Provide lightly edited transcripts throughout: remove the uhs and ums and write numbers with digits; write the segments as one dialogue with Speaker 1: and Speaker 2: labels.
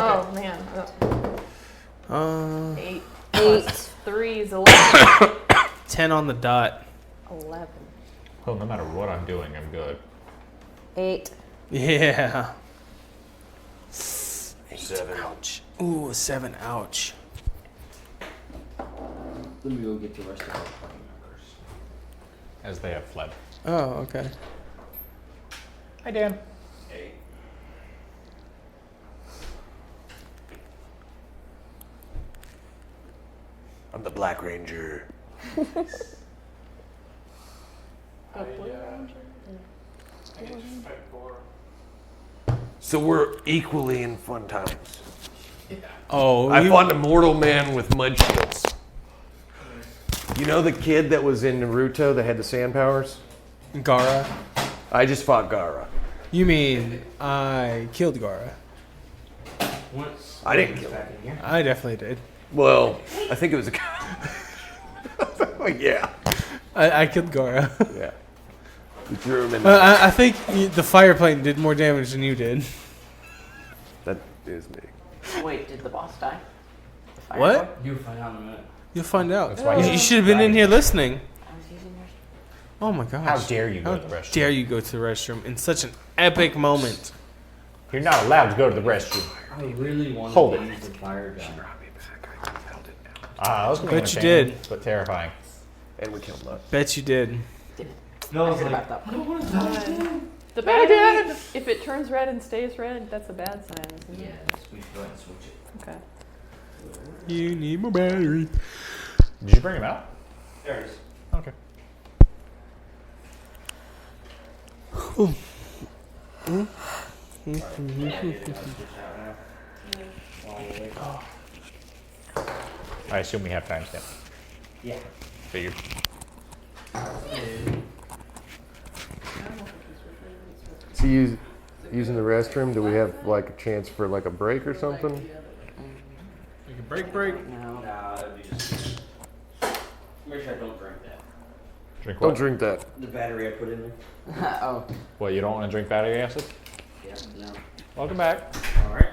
Speaker 1: Oh, man. 8.
Speaker 2: 8.
Speaker 1: 3 is 11.
Speaker 3: 10 on the dot.
Speaker 1: 11.
Speaker 4: Well, no matter what I'm doing, I'm good.
Speaker 2: 8.
Speaker 3: Yeah.
Speaker 5: 7.
Speaker 3: Ouch. Ooh, 7. Ouch.
Speaker 6: Let me go get the rest of our party members.
Speaker 4: As they have fled.
Speaker 3: Oh, okay.
Speaker 4: Hi, Dan.
Speaker 6: 8.
Speaker 5: I'm the Black Ranger. So we're equally in fun times.
Speaker 3: Oh,
Speaker 5: I fought an immortal man with mud shields. You know the kid that was in Naruto that had the sand powers?
Speaker 3: Gara.
Speaker 5: I just fought Gara.
Speaker 3: You mean I killed Gara?
Speaker 6: Once
Speaker 5: I didn't kill
Speaker 6: back in here.
Speaker 3: I definitely did.
Speaker 5: Well, I think it was a guy. Yeah.
Speaker 3: I killed Gara.
Speaker 5: Yeah. We threw him in.
Speaker 3: I think the fire plane did more damage than you did.
Speaker 5: That is me.
Speaker 1: Wait, did the boss die? The fire
Speaker 3: What?
Speaker 1: boy?
Speaker 6: You'll find out in a minute.
Speaker 3: You'll find out.
Speaker 4: That's why
Speaker 3: You should have been in here listening.
Speaker 1: I was using yours.
Speaker 3: Oh my gosh.
Speaker 4: How dare you go
Speaker 3: How
Speaker 4: to the restroom?
Speaker 3: dare you go to the restroom in such an epic moment?
Speaker 4: You're not allowed to go to the restroom.
Speaker 6: I really wanted
Speaker 4: Hold
Speaker 6: to
Speaker 4: it.
Speaker 6: use the fire gun.
Speaker 4: That was
Speaker 3: Bet
Speaker 4: entertaining,
Speaker 3: you did.
Speaker 4: but terrifying.
Speaker 5: And we killed Luck.
Speaker 3: Bet you did.
Speaker 6: No, I
Speaker 1: I
Speaker 6: was
Speaker 1: heard
Speaker 6: like,
Speaker 1: about that one. The battery, if it turns red and stays red, that's a bad sign, isn't
Speaker 6: yeah,
Speaker 1: it?
Speaker 6: we go ahead and switch it.
Speaker 1: Okay.
Speaker 3: You need more battery.
Speaker 4: Did you bring him out?
Speaker 6: There it is.
Speaker 4: Okay. I assume we have timestamp.
Speaker 6: Yeah.
Speaker 4: Figured.
Speaker 5: So using the restroom, do we have like a chance for like a break or something?
Speaker 3: You can break.
Speaker 1: No.
Speaker 6: Nah, that'd be just. Make sure I don't drink that.
Speaker 4: Drink what?
Speaker 5: Don't drink that.
Speaker 6: The battery I put in there.
Speaker 1: Oh.
Speaker 4: What, you don't want to drink battery acid?
Speaker 6: Yeah, no.
Speaker 4: Welcome back.
Speaker 6: Alright.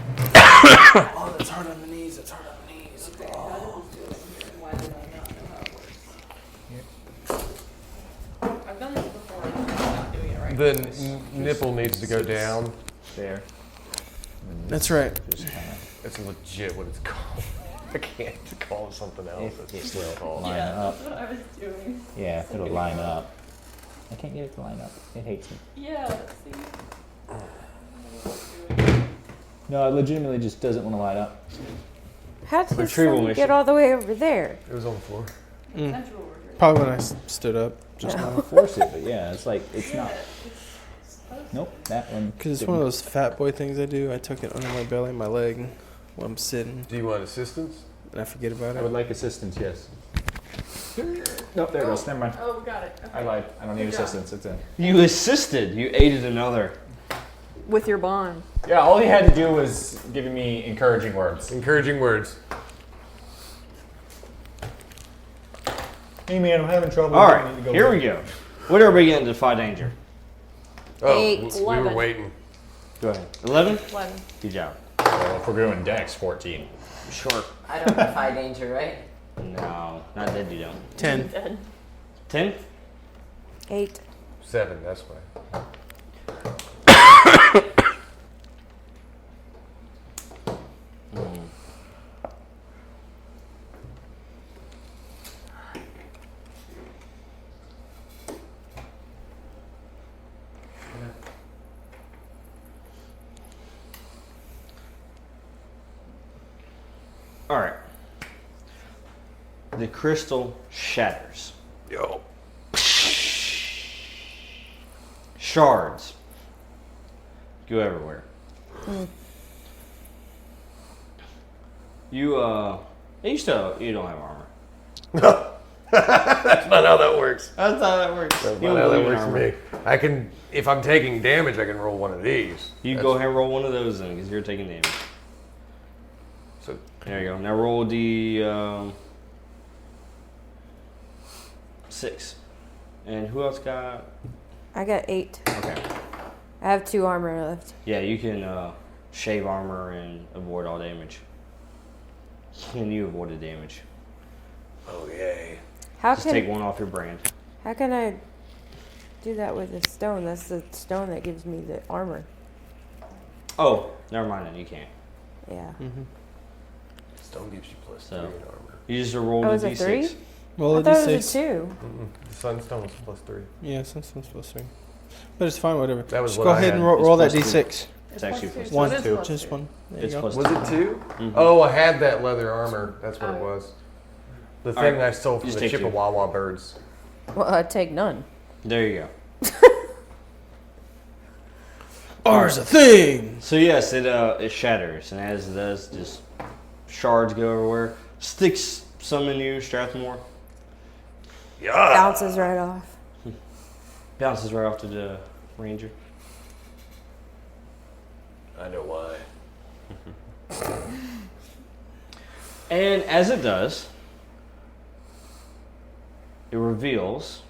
Speaker 3: Oh, that's hard on the knees. That's hard on the knees.
Speaker 1: I've done this before. I'm not doing it right.
Speaker 5: The nipple needs to go down.
Speaker 4: There.
Speaker 3: That's right.
Speaker 4: Just kind
Speaker 5: That's legit what it's called. I can't call it something else.
Speaker 4: It
Speaker 5: It's
Speaker 4: will
Speaker 5: just called.
Speaker 4: line up.
Speaker 1: That's what I was doing.
Speaker 4: Yeah, it'll line up. I can't get it to line up. It hates me.
Speaker 1: Yeah, see?
Speaker 4: No, it legitimately just doesn't want to line up.
Speaker 2: How did
Speaker 6: Retrieval
Speaker 2: someone
Speaker 6: mission.
Speaker 2: get all the way over there?
Speaker 5: It was on the floor.
Speaker 1: Central order.
Speaker 3: Probably when I stood up just now.
Speaker 4: Force it, but yeah, it's like, it's not. Nope, that one.
Speaker 3: Because it's one of those fat boy things I do. I tuck it under my belly, my leg, while I'm sitting,
Speaker 5: Do you want assistance?
Speaker 3: and I forget about
Speaker 4: I would
Speaker 3: it.
Speaker 4: like assistance, yes. Nope, there it goes. Never mind.
Speaker 1: Oh, got it. Okay.
Speaker 4: I lied. I don't need
Speaker 1: Good job.
Speaker 4: assistance. It's in.
Speaker 6: You assisted. You aided another.
Speaker 1: With your bond.
Speaker 4: Yeah, all he had to do was giving me encouraging words.
Speaker 5: Encouraging words.
Speaker 4: Hey man, I'm having trouble.
Speaker 6: Alright, here we go. What are we getting to Defy Danger?
Speaker 5: Oh,
Speaker 2: 8.
Speaker 5: we were
Speaker 1: 11.
Speaker 5: waiting.
Speaker 6: Go ahead. 11?
Speaker 1: 11.
Speaker 6: Good job.
Speaker 4: Well, if we're doing Dex, 14.
Speaker 6: Sure.
Speaker 1: I don't defy danger, right?
Speaker 6: No, not that you don't.
Speaker 3: 10.
Speaker 1: Dead.
Speaker 6: 10?
Speaker 2: 8.
Speaker 5: 7, that's why.
Speaker 6: Alright. The crystal shatters.
Speaker 5: Yo.
Speaker 6: Shards go everywhere. You you don't have armor.
Speaker 5: That's not how that works.
Speaker 6: That's how that works.
Speaker 5: That's
Speaker 6: You
Speaker 5: not
Speaker 6: don't
Speaker 5: how that
Speaker 6: believe in
Speaker 5: works for
Speaker 6: armor.
Speaker 5: me. I can, if I'm taking damage, I can roll one of these.
Speaker 6: You
Speaker 5: That's-
Speaker 6: go ahead and roll one of those then, because you're taking damage.
Speaker 5: So
Speaker 6: There you go. Now roll the 6.
Speaker 7: And who else got?
Speaker 2: I got 8.
Speaker 7: Okay.
Speaker 2: I have 2 armor left.
Speaker 7: Yeah, you can shave armor and avoid all damage. Can you avoid the damage?
Speaker 5: Okay.
Speaker 2: How
Speaker 7: Just take
Speaker 2: can
Speaker 7: one off your brand.
Speaker 2: how can I do that with a stone? That's the stone that gives me the armor.
Speaker 7: Oh, never mind then. You can't.
Speaker 2: Yeah.
Speaker 5: Stone gives you plus
Speaker 7: So.
Speaker 5: 3 in armor.
Speaker 7: You just roll
Speaker 2: Oh,
Speaker 7: the
Speaker 2: is it
Speaker 7: d6.
Speaker 2: 3?
Speaker 3: Roll
Speaker 2: I
Speaker 3: a
Speaker 2: thought it was
Speaker 3: d6.
Speaker 2: a 2.
Speaker 5: The sunstone was plus 3.
Speaker 3: Yeah, sunstone's plus 3. But it's fine, whatever.
Speaker 5: That was
Speaker 3: Just
Speaker 5: what
Speaker 3: go
Speaker 5: I
Speaker 3: ahead
Speaker 5: had.
Speaker 3: and
Speaker 7: It's
Speaker 3: roll that
Speaker 7: plus 2.
Speaker 3: d6.
Speaker 7: It's actually plus
Speaker 1: So
Speaker 3: One,
Speaker 1: it is
Speaker 5: two.
Speaker 1: plus
Speaker 3: Just
Speaker 1: 2.
Speaker 3: one. There
Speaker 7: It's
Speaker 3: you go.
Speaker 7: plus
Speaker 5: Was it 2?
Speaker 7: Mhm.
Speaker 5: Oh, I had that leather armor. That's what it
Speaker 1: Oh.
Speaker 5: was. The
Speaker 7: All
Speaker 5: thing
Speaker 7: right,
Speaker 5: I stole from
Speaker 7: just
Speaker 5: the
Speaker 7: take 2.
Speaker 5: Chippewa birds.
Speaker 2: Well, I'd take none.
Speaker 7: There you go.
Speaker 3: R's a thing!
Speaker 7: So yes, it shatters, and as it does, just shards go everywhere. Sticks some in you, Strathmore.
Speaker 5: Yeah.
Speaker 2: Bounces right off.
Speaker 7: Bounces right off to the ranger.
Speaker 5: I know why.
Speaker 7: And as it does, it reveals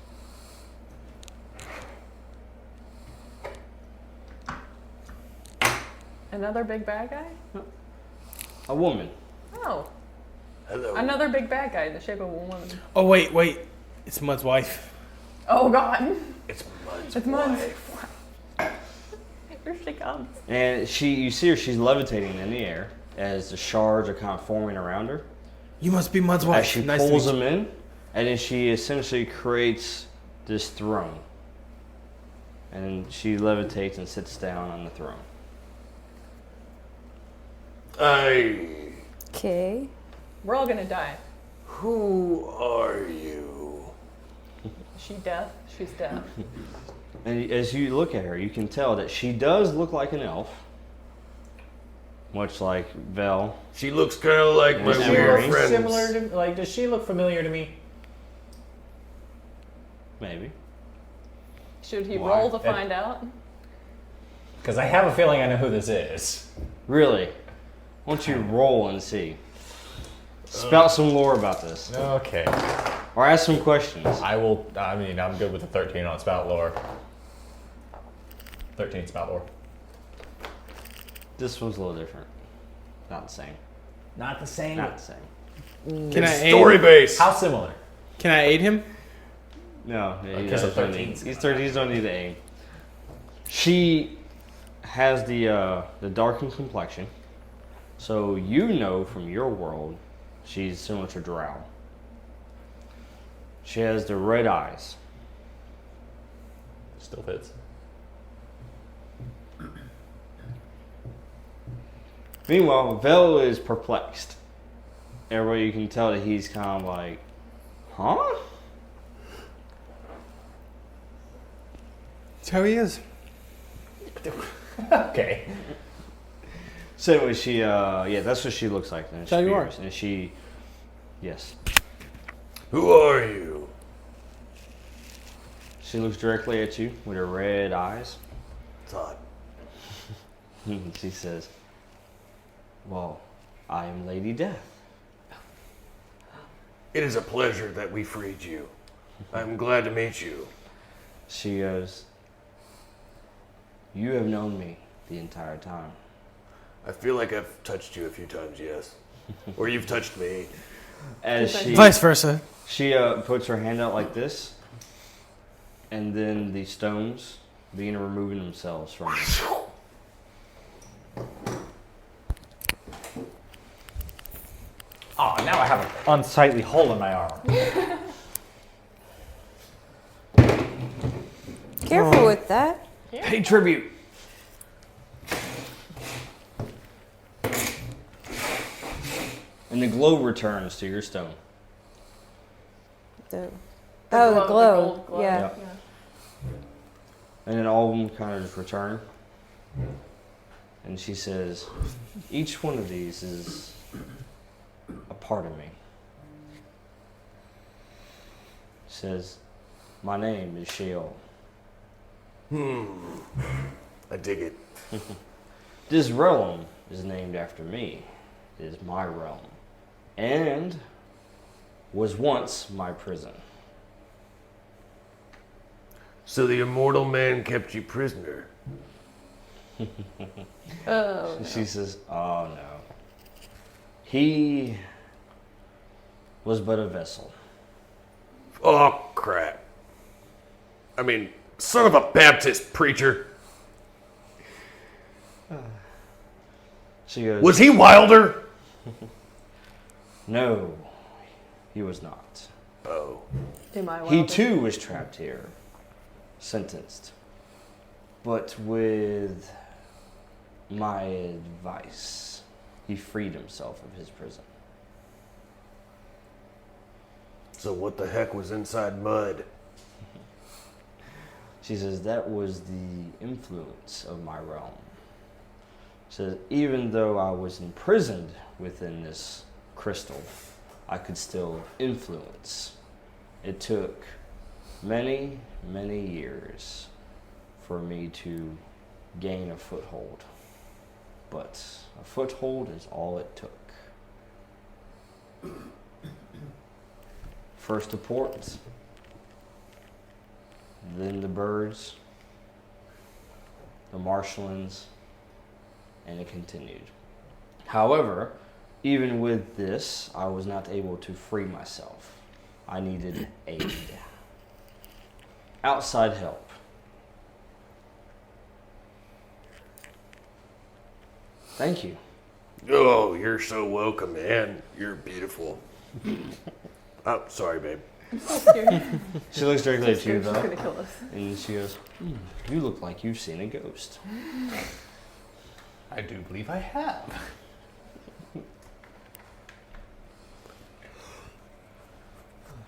Speaker 1: Another big bad guy?
Speaker 7: a woman.
Speaker 1: Oh,
Speaker 5: Hello.
Speaker 1: another big bad guy in the shape of a woman.
Speaker 3: Oh, wait. It's Mud's wife.
Speaker 1: Oh God.
Speaker 5: It's Mud's
Speaker 1: It's Mud's.
Speaker 5: wife.
Speaker 1: Here she comes.
Speaker 7: And you see her, she's levitating in the air as the shards are kind of forming around her.
Speaker 3: You must be Mud's
Speaker 7: As
Speaker 3: wife.
Speaker 7: she
Speaker 3: Nice to
Speaker 7: pulls
Speaker 3: meet you.
Speaker 7: them in, and then she essentially creates this throne. And then she levitates and sits down on the throne.
Speaker 2: Okay.
Speaker 1: We're all gonna die.
Speaker 5: Who are you?
Speaker 1: Is she deaf? She's deaf.
Speaker 7: And as you look at her, you can tell that she does look like an elf. Much like Vel.
Speaker 5: She looks kind of like my
Speaker 7: Does she
Speaker 5: weird
Speaker 7: look
Speaker 5: friends.
Speaker 4: Similar to, like, does she look familiar to me?
Speaker 7: Maybe.
Speaker 1: Should he
Speaker 7: Why?
Speaker 1: roll to find out?
Speaker 4: Because I have a feeling I know who this is.
Speaker 7: Really? Why don't you roll and see? Spout some lore about this.
Speaker 4: Okay.
Speaker 7: Or ask some questions.
Speaker 4: I mean, I'm good with the 13 on spout lore. 13 spout lore.
Speaker 7: This one's a little different. Not the same.
Speaker 4: Not the same.
Speaker 7: Not the same.
Speaker 3: Can I aid
Speaker 5: Story
Speaker 3: him?
Speaker 5: base.
Speaker 4: How similar?
Speaker 3: Can I aid him?
Speaker 7: No, he
Speaker 4: Because of
Speaker 7: doesn't
Speaker 4: 13.
Speaker 7: need- He's 13. He don't need to aim. She has the darkened complexion, so you know from your world she's similar to Drow. She has the red eyes.
Speaker 4: Still fits.
Speaker 7: Meanwhile, Vel is perplexed. Everybody, you can tell that he's kind of like, huh?
Speaker 3: That's how he is.
Speaker 4: Okay.
Speaker 7: So anyway, she, yeah, that's what she looks like. Then
Speaker 3: So you are.
Speaker 7: and she, yes,
Speaker 5: Who are you?
Speaker 7: she looks directly at you with her red eyes.
Speaker 5: Todd.
Speaker 7: She says, "Well, I am Lady Death."
Speaker 5: It is a pleasure that we freed you. I'm glad to meet you.
Speaker 7: She goes, "You have known me the entire time."
Speaker 5: I feel like I've touched you a few times, yes. Or you've touched me.
Speaker 7: As she
Speaker 3: Vice versa.
Speaker 7: She puts her hand out like this, and then the stones begin removing themselves from her.
Speaker 4: Oh, now I have an unsightly hole in my arm.
Speaker 2: Careful with that.
Speaker 7: Pay tribute. And the glow returns to your stone.
Speaker 2: The glow.
Speaker 1: gold glow.
Speaker 2: Yeah.
Speaker 7: And then all of them kind of just return. And she says, each one of these is a part of me. She says, my name is Sheol.
Speaker 5: I dig it.
Speaker 7: This realm is named after me. It is my realm. And was once my prison.
Speaker 5: So the immortal man kept you prisoner.
Speaker 1: Oh, no.
Speaker 7: She says, "Oh no. He was but a vessel."
Speaker 5: Oh, crap. I mean, son of a Baptist preacher.
Speaker 7: She goes,
Speaker 5: Was he Wilder?
Speaker 7: "No, he was not.
Speaker 5: Oh.
Speaker 1: Am I
Speaker 7: He
Speaker 1: Wilder?
Speaker 7: too was trapped here, sentenced. But with my advice, he freed himself of his prison."
Speaker 5: So what the heck was inside mud?
Speaker 7: She says, "That was the influence of my realm." She says, "Even though I was imprisoned within this crystal, I could still influence. It took many, many years for me to gain a foothold. But a foothold is all it took. First the port, then the birds, the marshlands, and it continued. However, even with this, I was not able to free myself. I needed aid. Outside help. Thank you."
Speaker 5: Oh, you're so welcome, man. You're beautiful. Oh, sorry, babe.
Speaker 7: She looks directly at you,
Speaker 1: She's
Speaker 7: though,
Speaker 1: gonna kill us.
Speaker 7: and she goes, "You look like you've seen a ghost."
Speaker 4: I do believe I have.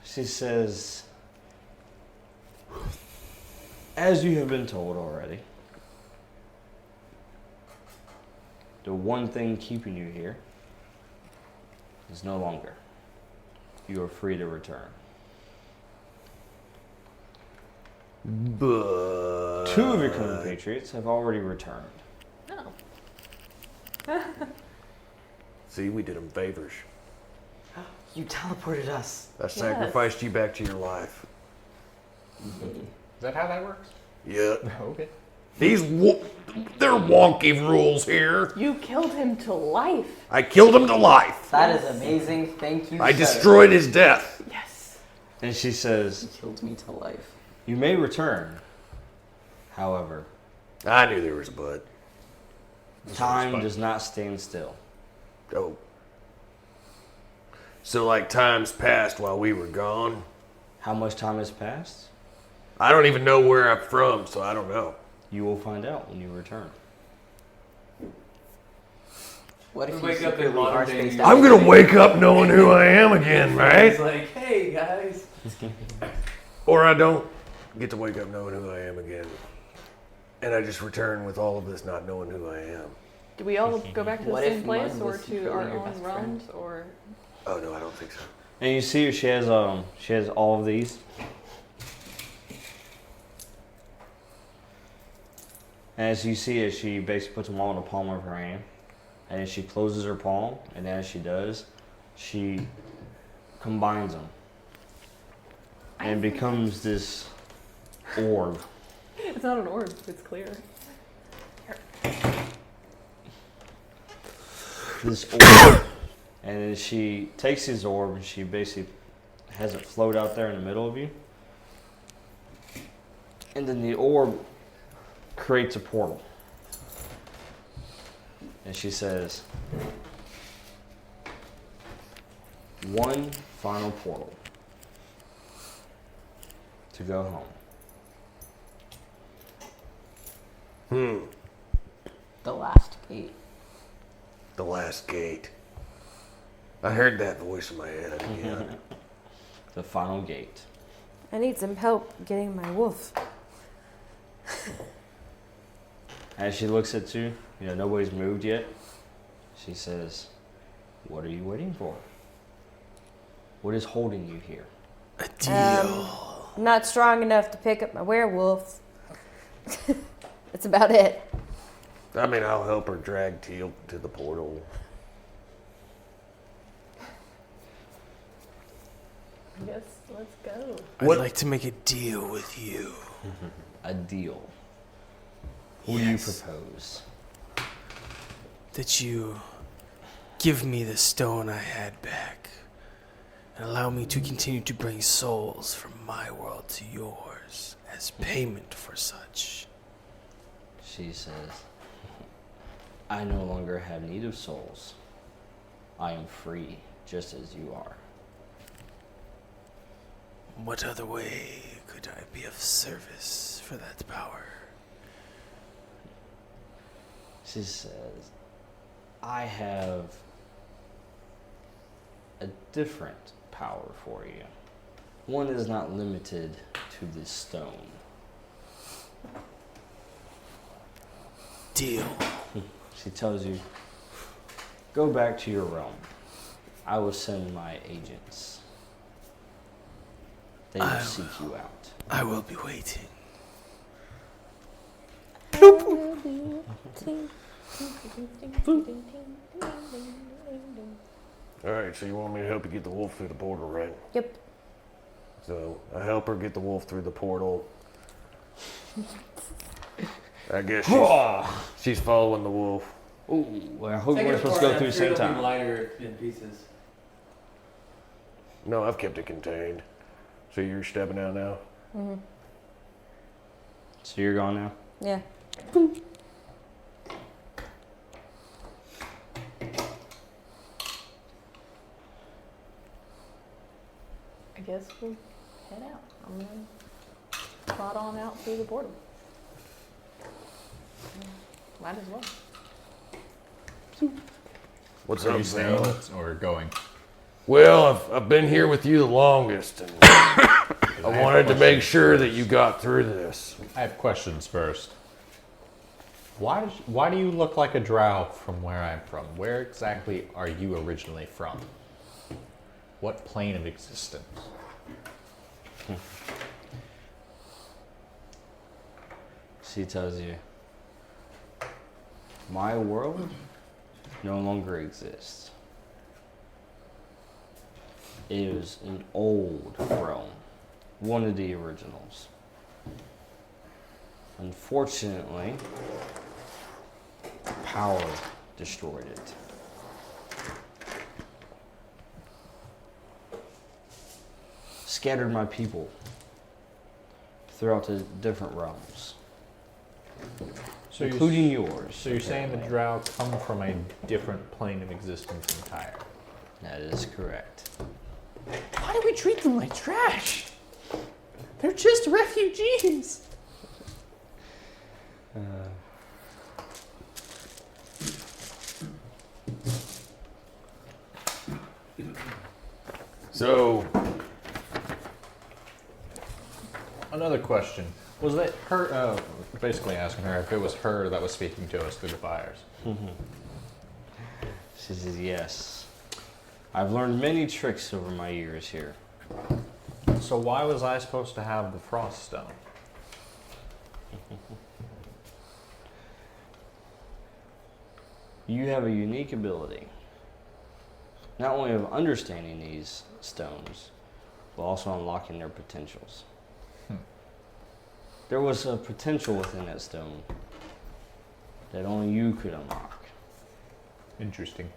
Speaker 7: She says, "As you have been told already, the one thing keeping you here is no longer. You are free to return.
Speaker 5: But
Speaker 7: 2 of your compatriots have already returned.
Speaker 1: No.
Speaker 5: see, we did them favors.
Speaker 6: You teleported us.
Speaker 5: I sacrificed you back to your life.
Speaker 4: Is that how that works?
Speaker 5: Yeah.
Speaker 4: Okay.
Speaker 5: They're wonky rules here.
Speaker 1: You killed him to life.
Speaker 5: I killed him to life.
Speaker 6: That is amazing. Thank you.
Speaker 5: I
Speaker 6: sir.
Speaker 5: destroyed his death.
Speaker 1: Yes.
Speaker 7: And she says,
Speaker 6: You killed me to life.
Speaker 7: you may return. However,
Speaker 5: I knew there was a but.
Speaker 7: time does not stand still.
Speaker 5: Oh. So, like, time's passed while we were gone?
Speaker 7: How much time has passed?
Speaker 5: I don't even know where I'm from, so I don't know.
Speaker 7: You will find out when you return.
Speaker 6: What if
Speaker 8: We
Speaker 6: you
Speaker 8: wake up in
Speaker 6: secretly are
Speaker 8: modern day
Speaker 6: spaced
Speaker 8: New
Speaker 6: out?
Speaker 5: I'm gonna wake up knowing who I am again,
Speaker 8: It's
Speaker 5: right?
Speaker 8: like, hey guys.
Speaker 5: Or I don't get to wake up knowing who I am again. And I just return with all of this not knowing who I am.
Speaker 1: Do we all go back to the
Speaker 6: What
Speaker 1: same
Speaker 6: if
Speaker 1: place
Speaker 6: Mud
Speaker 1: or
Speaker 6: was
Speaker 1: to
Speaker 6: secretly
Speaker 1: our
Speaker 6: your
Speaker 1: own
Speaker 6: best friend?
Speaker 1: realms or
Speaker 5: Oh, no, I don't think so.
Speaker 7: And you see she has all of these. As you see it, she basically puts them all in the palm of her hand. And as she closes her palm, and as she does, she combines them. And becomes this orb.
Speaker 1: it's not an orb, it's clear.
Speaker 7: This orb. And then she takes his orb and she basically has it float out there in the middle of you. And then the orb creates a portal. And she says, one final portal to go home.
Speaker 6: The last gate.
Speaker 5: The last gate. I heard that voice in my head again.
Speaker 7: The final gate.
Speaker 2: I need some help getting my wolf.
Speaker 7: As she looks at you, nobody's moved yet. She says, what are you waiting for? What is holding you here?
Speaker 5: A deal.
Speaker 2: I'm not strong enough to pick up my werewolf. That's about it.
Speaker 5: I mean, I'll help her drag Teal to the portal.
Speaker 1: I guess Let's go.
Speaker 3: I'd like to make a deal with you.
Speaker 7: A deal. What do you propose?
Speaker 3: That you give me the stone I had back and allow me to continue to bring souls from my world to yours as payment for such.
Speaker 7: She says, I no longer have need of souls. I am free, just as you are.
Speaker 3: What other way could I be of service for that power?
Speaker 7: She says, I have a different power for you. One is not limited to this stone.
Speaker 3: Deal.
Speaker 7: She tells you, go back to your realm. I will send my agents. They will seek you out.
Speaker 3: I will be waiting.
Speaker 5: Alright, so you want me to help you get the wolf through the portal, right?
Speaker 2: Yep.
Speaker 5: So I help her get the wolf through the portal. I guess she's following the wolf.
Speaker 7: Ooh, well, I hope we're supposed to go through the same time.
Speaker 6: Lighter in pieces.
Speaker 5: No, I've kept it contained. So you're stepping out now?
Speaker 2: Mm-hmm.
Speaker 7: So you're gone now?
Speaker 2: Yeah.
Speaker 1: I guess we'll head out. I'm gonna trot on out through the portal. Might as well.
Speaker 5: What's
Speaker 8: Are
Speaker 5: up,
Speaker 8: you staying
Speaker 5: Val?
Speaker 8: or going?
Speaker 5: Well, I've been here with you the longest, and I wanted to make sure that you got through this.
Speaker 8: I have questions first. Why do you look like a drow from where I'm from? Where exactly are you originally from? What plane of existence?
Speaker 7: She tells you, my world no longer exists. It is an old realm, one of the originals. Unfortunately, power destroyed it. Scattered my people throughout the different realms,
Speaker 8: So
Speaker 7: including yours.
Speaker 8: So you're saying the drow come from a different plane of existence entirely?
Speaker 7: That is correct.
Speaker 8: Why do we treat them like trash? They're just refugees.
Speaker 5: So,
Speaker 8: Another question. Was that her, basically asking her if it was her that was speaking to us through the fires?
Speaker 7: She says, yes. I've learned many tricks over my years here.
Speaker 8: So why was I supposed to have the frost stone?
Speaker 7: You have a unique ability, not only of understanding these stones, but also unlocking their potentials. There was a potential within that stone that only you could unlock.
Speaker 8: Interesting.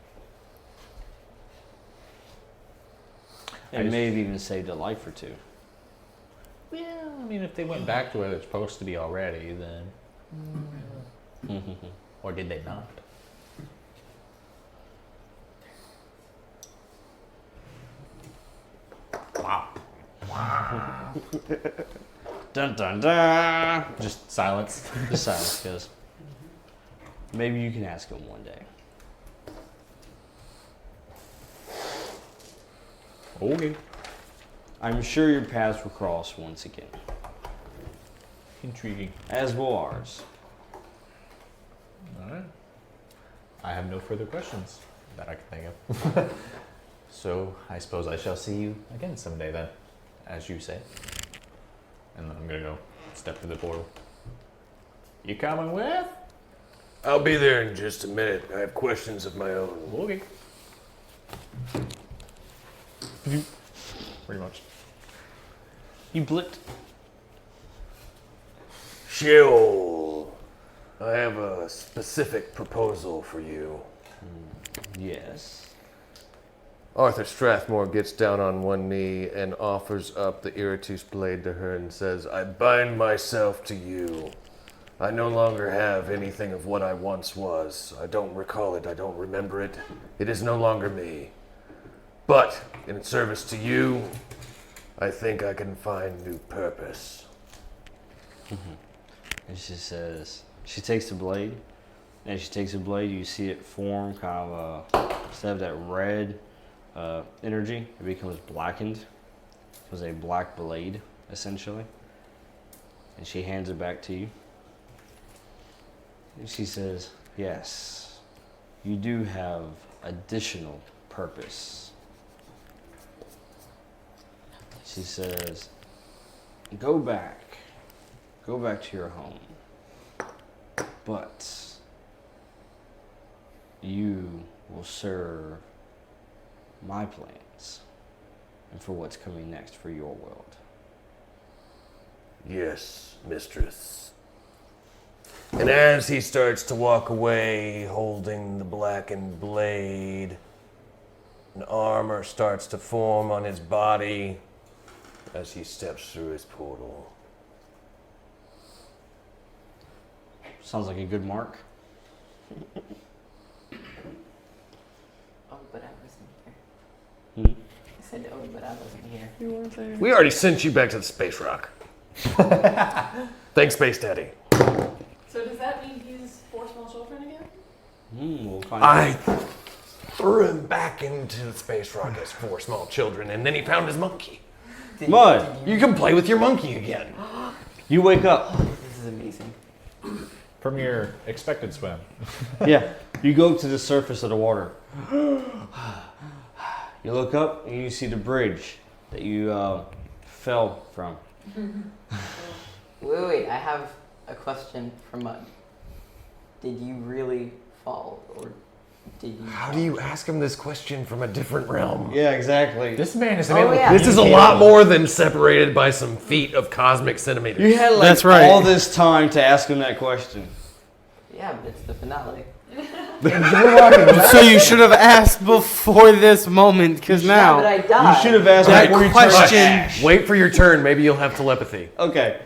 Speaker 7: It may have even saved a life or two.
Speaker 8: Well, I mean, if they went back to where they're supposed to be already, then... Or did they not? Wow.
Speaker 7: Dun dun dun!
Speaker 8: Just silence.
Speaker 7: The silence goes. Maybe you can ask him one day.
Speaker 8: Okay.
Speaker 7: I'm sure your paths will cross once again,
Speaker 8: Intriguing.
Speaker 7: as will ours.
Speaker 8: Alright. I have no further questions that I can think of. So, I suppose I shall see you again someday then, as you say. And then I'm gonna go step through the portal. You coming with?
Speaker 5: I'll be there in just a minute. I have questions of my own.
Speaker 8: Okay. Pretty much.
Speaker 7: You blipped.
Speaker 5: Sheol, I have a specific proposal for you.
Speaker 7: Yes.
Speaker 5: Arthur Strathmore gets down on one knee and offers up the Iratus blade to her and says, I bind myself to you. I no longer have anything of what I once was. I don't recall it. I don't remember it. It is no longer me. But in service to you, I think I can find new purpose.
Speaker 7: And she says, she takes the blade. And she takes the blade, you see it form kind of instead of that red energy, it becomes blackened. It was a black blade, essentially. And she hands it back to you. And she says, yes, you do have additional purpose. She says, go back to your home. But you will serve my plans and for what's coming next for your world.
Speaker 5: Yes, mistress. And as he starts to walk away, holding the blackened blade, an armor starts to form on his body as he steps through his portal.
Speaker 7: Sounds like a good mark.
Speaker 9: Oh, but I wasn't here.
Speaker 7: Hmm?
Speaker 9: I said, oh, but I wasn't here.
Speaker 1: You weren't there.
Speaker 5: We already sent you back to the space rock. Thanks, Space Daddy.
Speaker 1: So does that mean he's 4 small children again?
Speaker 7: We'll find
Speaker 5: I
Speaker 7: out.
Speaker 5: threw him back into the space rock as 4 small children, and then he found his monkey.
Speaker 7: Mud,
Speaker 5: You can play with your monkey again.
Speaker 7: you wake up.
Speaker 9: This is amazing.
Speaker 8: From your expected swim.
Speaker 7: Yeah, you go to the surface of the water. You look up and you see the bridge that you fell from.
Speaker 9: Wait, I have a question for Mud. Did you really fall, or did you...
Speaker 5: How do you ask him this question from a different realm?
Speaker 7: Yeah, exactly.
Speaker 8: This man is
Speaker 9: Oh,
Speaker 8: able to
Speaker 9: yeah.
Speaker 5: This is a lot more than separated by some feet of cosmic centimeters.
Speaker 7: You had like
Speaker 3: That's right.
Speaker 7: all this time to ask him that question.
Speaker 9: Yeah, but it's the finale.
Speaker 3: So you should have asked before this moment, because
Speaker 9: Yeah,
Speaker 3: now
Speaker 9: but I died.
Speaker 7: You should have asked
Speaker 3: that
Speaker 7: before you
Speaker 3: question.
Speaker 5: Wait for your turn. Maybe you'll have telepathy.
Speaker 7: Okay,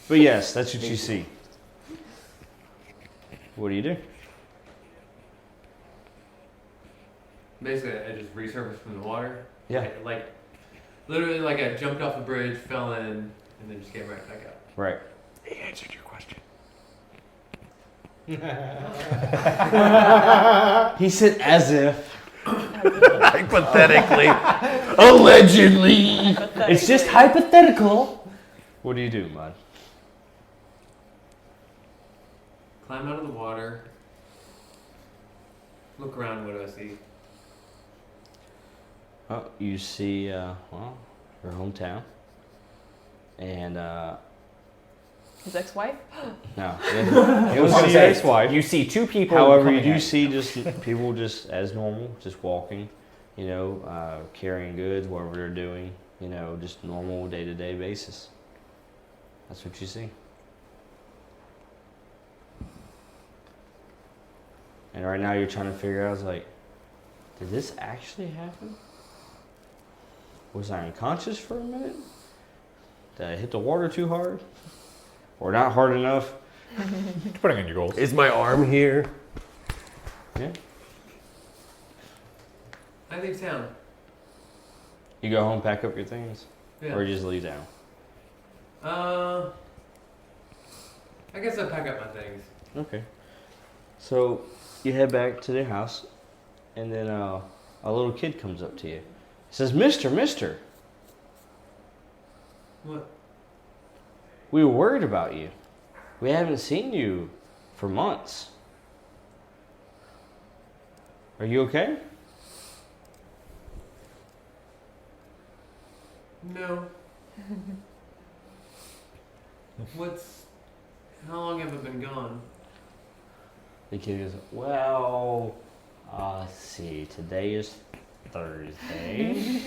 Speaker 7: but yes, that's what you see. What do you do?
Speaker 6: Basically, I just resurfaced from the water.
Speaker 7: Yeah.
Speaker 6: Like, literally, like I jumped off the bridge, fell in, and then just came right back up.
Speaker 7: Right.
Speaker 5: He answered your question.
Speaker 7: He said as if.
Speaker 5: Hypothetically. Allegedly.
Speaker 7: It's just hypothetical. What do you do, Mud?
Speaker 6: Climb out of the water. Look around. What do I see?
Speaker 7: Oh, you see, well, her hometown. And,
Speaker 1: His ex-wife?
Speaker 7: no.
Speaker 8: I was gonna
Speaker 7: see
Speaker 8: say,
Speaker 7: his wife.
Speaker 8: you see 2 people.
Speaker 7: However, you
Speaker 8: coming
Speaker 7: do
Speaker 8: at
Speaker 7: see just people just as normal, just walking, you know, carrying goods, whatever they're doing, you know, just normal day-to-day basis. That's what you see. And right now you're trying to figure out, like, did this actually happen? Was I unconscious for a minute? Did I hit the water too hard? Or not hard enough?
Speaker 8: Depending on your goals.
Speaker 5: Is my arm here?
Speaker 7: Yeah.
Speaker 6: I leave town.
Speaker 7: You go home, pack up your things?
Speaker 6: Yeah.
Speaker 7: Or you just leave town?
Speaker 6: I guess I pack up my things.
Speaker 7: Okay. So you head back to their house, and then a little kid comes up to you. He says, Mister.
Speaker 6: What?
Speaker 7: We were worried about you. We haven't seen you for months. Are you okay?
Speaker 6: No. How long have I been gone?
Speaker 7: The kid goes, well, let's see, today is Thursday,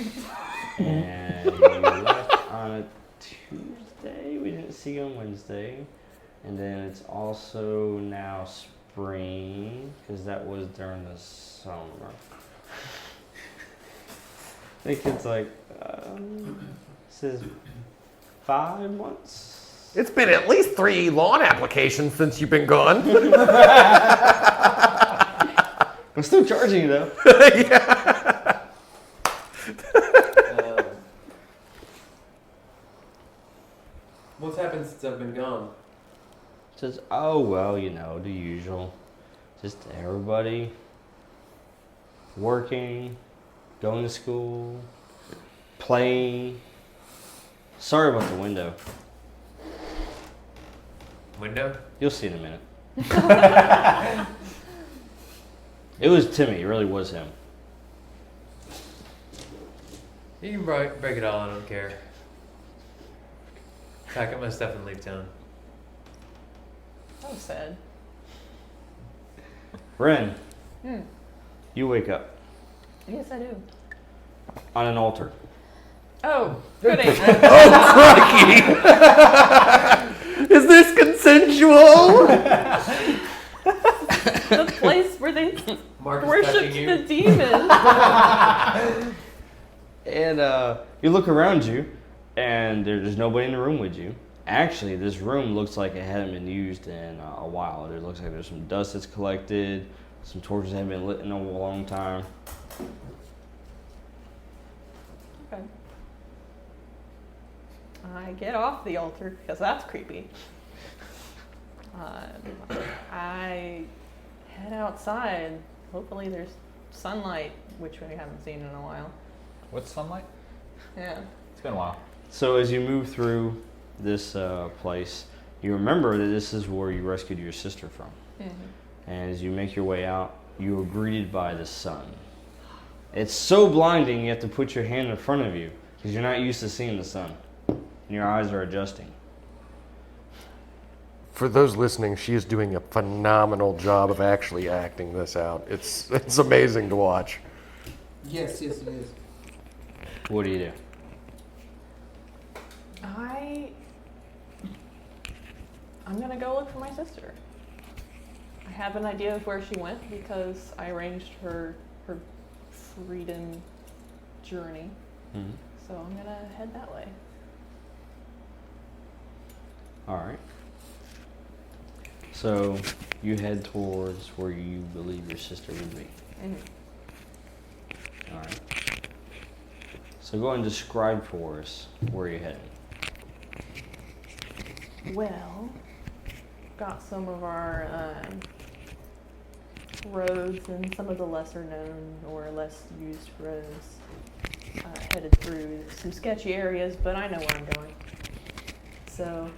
Speaker 7: and you left on a Tuesday. We didn't see you on Wednesday. And then it's also now spring, because that was during the summer. I think it's like, says 5 months.
Speaker 5: It's been at least 3 lawn applications since you've been gone.
Speaker 7: I'm still charging you though.
Speaker 5: Yeah.
Speaker 6: What's happened since I've been gone?
Speaker 7: Says, oh well, you know, the usual. Just everybody working, going to school, playing. Sorry about the window.
Speaker 6: Window?
Speaker 7: You'll see in a minute. It was Timmy. It really was him.
Speaker 6: You can break it all, I don't care. Pack up my stuff and leave town.
Speaker 1: That was sad.
Speaker 7: Ren,
Speaker 1: Hmm.
Speaker 7: you wake up
Speaker 1: Yes, I do.
Speaker 7: on an altar.
Speaker 1: Oh, goody.
Speaker 5: Oh, crikey! Is this consensual?
Speaker 1: The place where they
Speaker 6: Mark is
Speaker 1: worshipped
Speaker 6: touching you.
Speaker 1: the demon.
Speaker 7: And you look around you, and there's nobody in the room with you. Actually, this room looks like it hadn't been used in a while. It looks like there's some dust that's collected, some torches haven't been lit in a long time.
Speaker 1: Okay. I get off the altar because that's creepy. I head outside. Hopefully there's sunlight, which we haven't seen in a while.
Speaker 8: With sunlight?
Speaker 1: Yeah.
Speaker 8: It's been a while.
Speaker 7: So as you move through this place, you remember that this is where you rescued your sister from.
Speaker 1: Mm-hmm.
Speaker 7: And as you make your way out, you are greeted by the sun. It's so blinding you have to put your hand in front of you because you're not used to seeing the sun. And your eyes are adjusting.
Speaker 5: For those listening, she is doing a phenomenal job of actually acting this out. It's amazing to watch.
Speaker 10: Yes, it is.
Speaker 7: What do you do?
Speaker 1: I'm gonna go look for my sister. I have an idea of where she went because I arranged her freedom journey.
Speaker 7: Mm-hmm.
Speaker 1: So I'm gonna head that way.
Speaker 7: All right. So you head towards where you believe your sister would be.
Speaker 1: Mm-hmm.
Speaker 7: All right. So go and describe for us where you're heading.
Speaker 1: Well, got some of our roads and some of the lesser known or less used roads headed through some sketchy areas, but I know where I'm going. So,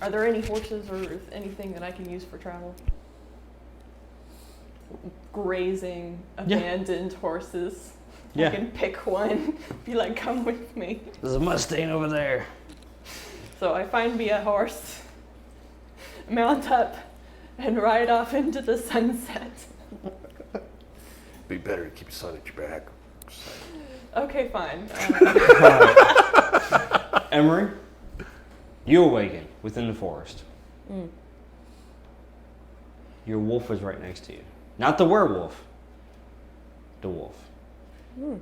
Speaker 1: are there any horses or anything that I can use for travel? Grazing, abandoned horses.
Speaker 7: Yeah.
Speaker 1: I can pick one, be like, come with me.
Speaker 7: There's a Mustang over there.
Speaker 1: So I find me a horse, mount up, and ride off into the sunset.
Speaker 5: Be better to keep the sun at your back.
Speaker 1: Okay, fine.
Speaker 7: Emery, you awaken within the forest.
Speaker 2: Mm.
Speaker 7: Your wolf is right next to you. Not the werewolf, the wolf.
Speaker 2: Mm.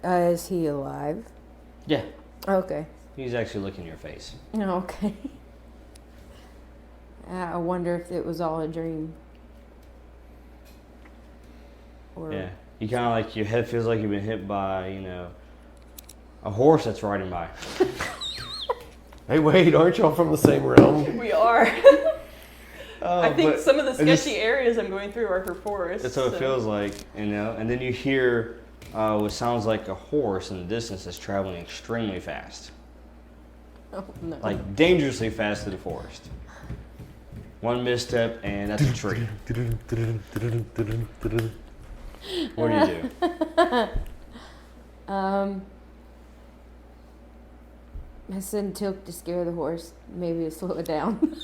Speaker 2: Is he alive?
Speaker 7: Yeah,
Speaker 2: Okay.
Speaker 7: he's actually looking your face.
Speaker 2: Okay. I wonder if it was all a dream. Or
Speaker 7: Yeah, you kind of like, your head feels like you've been hit by, a horse that's riding by.
Speaker 5: Hey, wait, aren't y'all from the same realm?
Speaker 1: We are. I think
Speaker 7: but
Speaker 1: some of the
Speaker 7: it just-
Speaker 1: sketchy areas I'm going through are her forest.
Speaker 7: That's what it feels like, and then you hear what sounds like a horse in the distance that's traveling extremely fast.
Speaker 2: Oh, no.
Speaker 7: Like dangerously fast through the forest. One misstep and that's a tree. What do you do?
Speaker 2: I sent Tilk to scare the horse, maybe to slow it down.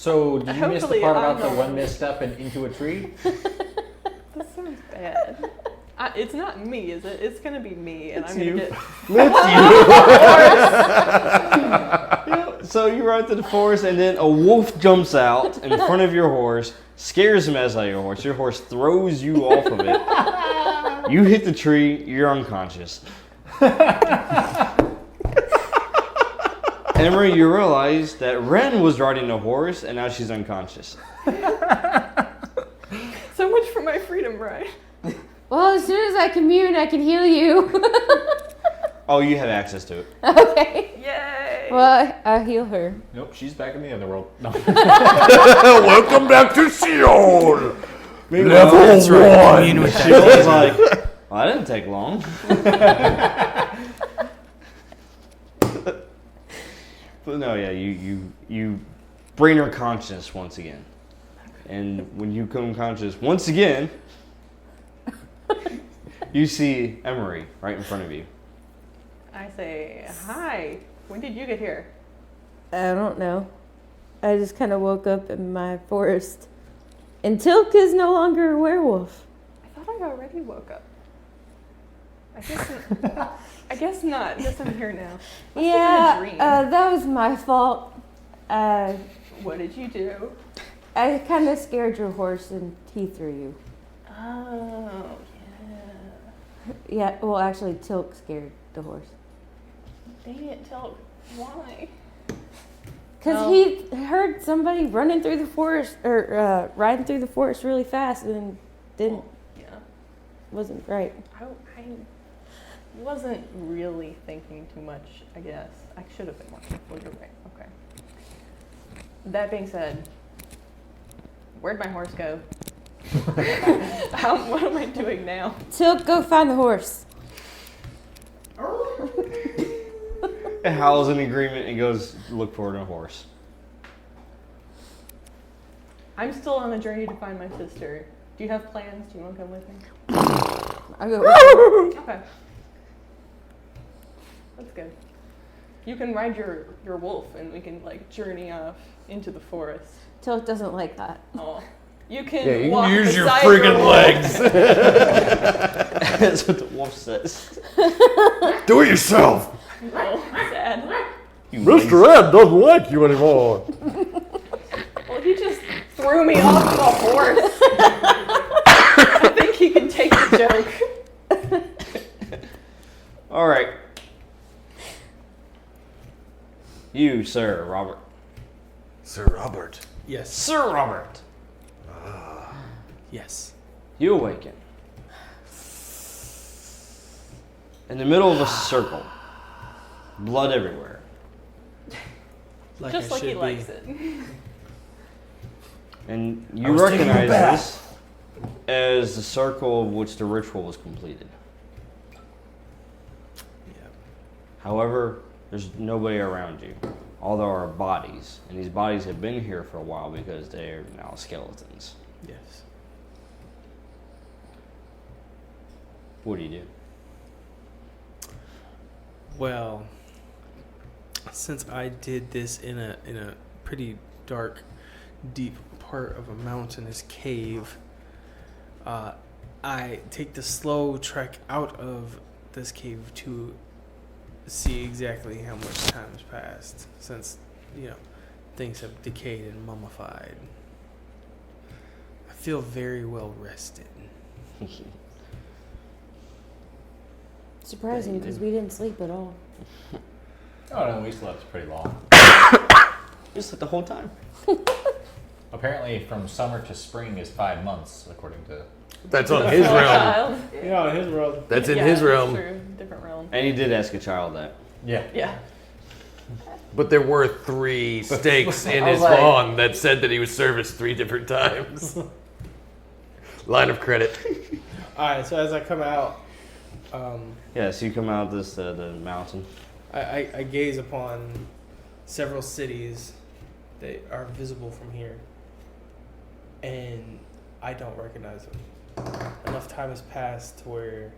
Speaker 8: So did you miss the
Speaker 1: Hopefully
Speaker 8: part
Speaker 1: I'm
Speaker 8: about the
Speaker 1: the
Speaker 8: one
Speaker 1: one.
Speaker 8: misstep and into a tree?
Speaker 1: That sounds bad. It's not me, is it? It's gonna be me, and
Speaker 7: It's
Speaker 1: I'm gonna
Speaker 7: you.
Speaker 1: get.
Speaker 7: Yeah, so you ride through the forest, and then a wolf jumps out in front of your horse, scares the mess out of your horse. Your horse throws you off of it. You hit the tree. You're unconscious. Emery, you realize that Ren was riding the horse, and now she's unconscious.
Speaker 1: So much for my freedom, right?
Speaker 2: Well, as soon as I commune, I can heal you.
Speaker 7: Oh, you have access to it.
Speaker 2: Okay.
Speaker 1: Yay!
Speaker 2: Well, I'll heal her.
Speaker 8: Nope, she's back in the underworld. No.
Speaker 5: Welcome back to Sheol. Level
Speaker 3: That's right.
Speaker 5: one.
Speaker 3: Commune with
Speaker 7: She
Speaker 3: that.
Speaker 7: was like, well, that didn't take long. But no, yeah, you bring her conscious once again. And when you come conscious once again, you see Emery right in front of you.
Speaker 1: I say, hi. When did you get here?
Speaker 2: I don't know. I just kind of woke up in my forest. And Tilk is no longer a werewolf.
Speaker 1: I thought I already woke up. I guess not. Guess I'm here now. Must have
Speaker 2: Yeah,
Speaker 1: been a dream.
Speaker 2: that was my fault.
Speaker 1: What did you do?
Speaker 2: I kind of scared your horse and he threw you.
Speaker 1: Oh, yeah.
Speaker 2: Yeah, well, actually, Tilk scared the horse.
Speaker 1: Dang it, tell why?
Speaker 2: Because
Speaker 1: Oh.
Speaker 2: he heard somebody running through the forest, or riding through the forest really fast and didn't,
Speaker 1: Yeah.
Speaker 2: wasn't right.
Speaker 1: I wasn't really thinking too much, I guess. I should have been more careful. You're right. Okay. That being said, where'd my horse go? What am I doing now?
Speaker 2: Tilk, go find the horse.
Speaker 7: It howls in agreement and goes look for a horse.
Speaker 1: I'm still on a journey to find my sister. Do you have plans? Do you want to come with me?
Speaker 2: I go.
Speaker 1: Okay. That's good. You can ride your wolf and we can like journey off into the forest.
Speaker 2: Tilk doesn't like that.
Speaker 1: Oh. You can
Speaker 5: Yeah, you
Speaker 1: walk
Speaker 5: can use your
Speaker 1: beside
Speaker 5: friggin'
Speaker 1: wolf.
Speaker 5: legs.
Speaker 7: That's what the wolf says.
Speaker 5: Do it yourself.
Speaker 1: Oh, sad.
Speaker 5: Mr. Ed doesn't like you anymore.
Speaker 1: Well, he just threw me off the horse. I think he can take the joke.
Speaker 7: All right. You, Sir Robert.
Speaker 5: Sir Robert.
Speaker 3: Yes.
Speaker 7: Sir Robert.
Speaker 3: Yes.
Speaker 7: You awaken. In the middle of a circle. Blood everywhere.
Speaker 3: Like
Speaker 1: Just
Speaker 3: I
Speaker 1: like he
Speaker 3: should be.
Speaker 1: likes it.
Speaker 7: And
Speaker 5: I
Speaker 7: you
Speaker 5: was taking a
Speaker 7: recognize
Speaker 5: bath.
Speaker 7: this as the circle of which the ritual was completed.
Speaker 3: Yeah.
Speaker 7: However, there's nobody around you. All there are bodies. And these bodies have been here for a while because they're now skeletons.
Speaker 3: Yes.
Speaker 7: What do you do?
Speaker 3: Well, since I did this in a pretty dark, deep part of a mountainous cave, I take the slow trek out of this cave to see exactly how much time has passed since, things have decayed and mummified. I feel very well rested.
Speaker 2: Surprising, because we didn't sleep at all.
Speaker 8: Oh no, we slept pretty long.
Speaker 7: Just like the whole time.
Speaker 8: Apparently, from summer to spring is 5 months, according to.
Speaker 5: That's on his realm.
Speaker 1: Child.
Speaker 10: Yeah, in his world.
Speaker 5: That's in
Speaker 1: Yeah,
Speaker 5: his
Speaker 1: that's
Speaker 5: realm.
Speaker 1: true. Different realm.
Speaker 7: And he did ask a child that.
Speaker 8: Yeah.
Speaker 1: Yeah.
Speaker 5: But there were 3 stakes in
Speaker 9: I was
Speaker 5: his
Speaker 9: like-
Speaker 5: lawn that said that he was serviced 3 different times. Line of credit.
Speaker 3: All right, so as I come out,
Speaker 7: Yeah, so you come out of this the mountain.
Speaker 3: I gaze upon several cities that are visible from here, and I don't recognize them. Enough time has passed to where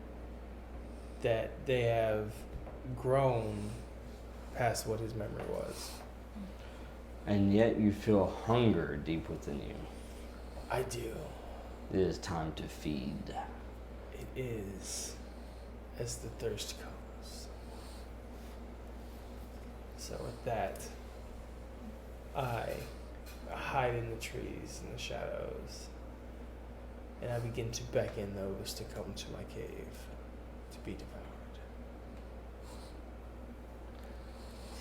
Speaker 3: that they have grown past what his memory was.
Speaker 7: and yet you feel hunger deep within you.
Speaker 3: I do.
Speaker 7: It is time to feed.
Speaker 3: It is, as the thirst comes. So with that, I hide in the trees and the shadows, and I begin to beckon those to come to my cave to be devoured.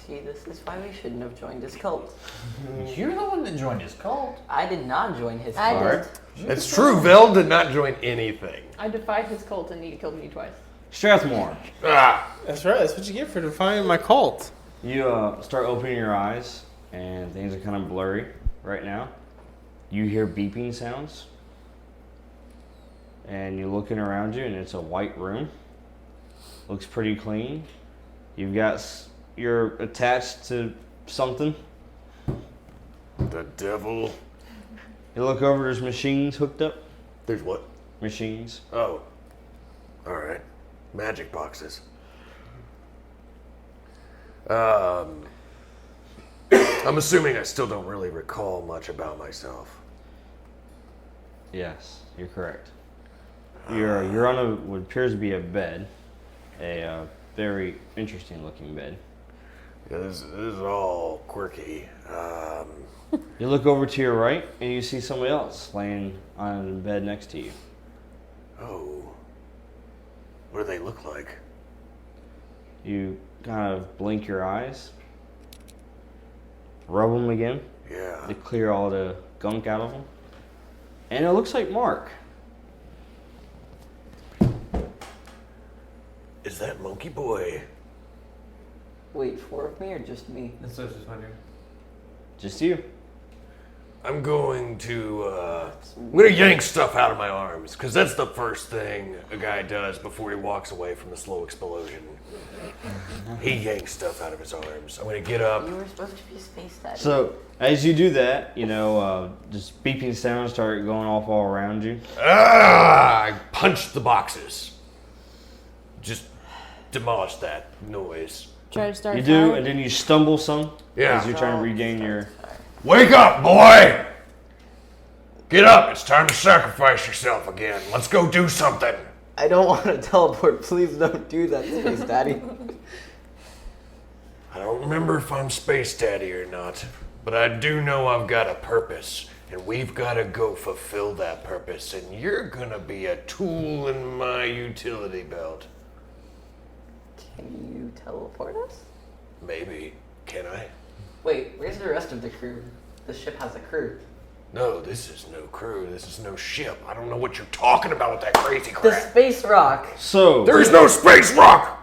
Speaker 9: See, this is why we shouldn't have joined his cult.
Speaker 8: You're the one that joined his cult.
Speaker 9: I did not join his
Speaker 2: I
Speaker 9: cult.
Speaker 2: did.
Speaker 5: It's true. Vel did not join anything.
Speaker 1: I defied his cult and he killed me twice.
Speaker 7: Strathmore,
Speaker 5: Ah,
Speaker 3: That's right. That's what you get for defying my cult.
Speaker 7: you start opening your eyes, and things are kind of blurry right now. You hear beeping sounds, and you're looking around you, and it's a white room. Looks pretty clean. You've got you're attached to something.
Speaker 5: the devil.
Speaker 7: You look over, there's machines hooked up.
Speaker 5: There's what?
Speaker 7: Machines.
Speaker 5: Oh, all right. Magic boxes. I'm assuming I still don't really recall much about myself.
Speaker 7: Yes, you're correct. You're on a what appears to be a bed, a very interesting looking bed.
Speaker 5: Yeah, this is all quirky.
Speaker 7: You look over to your right, and you see somebody else laying on the bed next to you.
Speaker 5: Oh, what do they look like?
Speaker 7: You kind of blink your eyes, rub them again
Speaker 5: Yeah.
Speaker 7: to clear all the gunk out of them, and it looks like Mark.
Speaker 5: Is that Monkey Boy?
Speaker 9: Wait, 4 of me or just me?
Speaker 6: That's what I was just wondering.
Speaker 7: Just you.
Speaker 5: I'm going to yank stuff out of my arms, because that's the first thing a guy does before he walks away from a slow explosion. He yanks stuff out of his arms. I'm going to get up.
Speaker 9: You were supposed to be Space Daddy.
Speaker 7: So as you do that, just beeping sounds start going off all around you.
Speaker 5: I punch the boxes. Just demolish that noise.
Speaker 2: Try to start
Speaker 7: You
Speaker 2: a
Speaker 7: do,
Speaker 2: fire.
Speaker 7: and then you stumble some
Speaker 5: Yeah.
Speaker 7: as you're trying to regain your.
Speaker 5: Wake up, boy! Get up. It's time to sacrifice yourself again. Let's go do something.
Speaker 9: I don't want to teleport. Please don't do that, Space Daddy.
Speaker 5: I don't remember if I'm Space Daddy or not, but I do know I've got a purpose, and we've got to go fulfill that purpose, and you're gonna be a tool in my utility belt.
Speaker 9: Can you teleport us?
Speaker 5: Maybe. Can I?
Speaker 9: Wait, where's the rest of the crew? The ship has a crew.
Speaker 5: No, this is no crew. This is no ship. I don't know what you're talking about with that crazy
Speaker 9: The
Speaker 5: crap.
Speaker 9: space rock.
Speaker 7: So
Speaker 5: There is no space rock!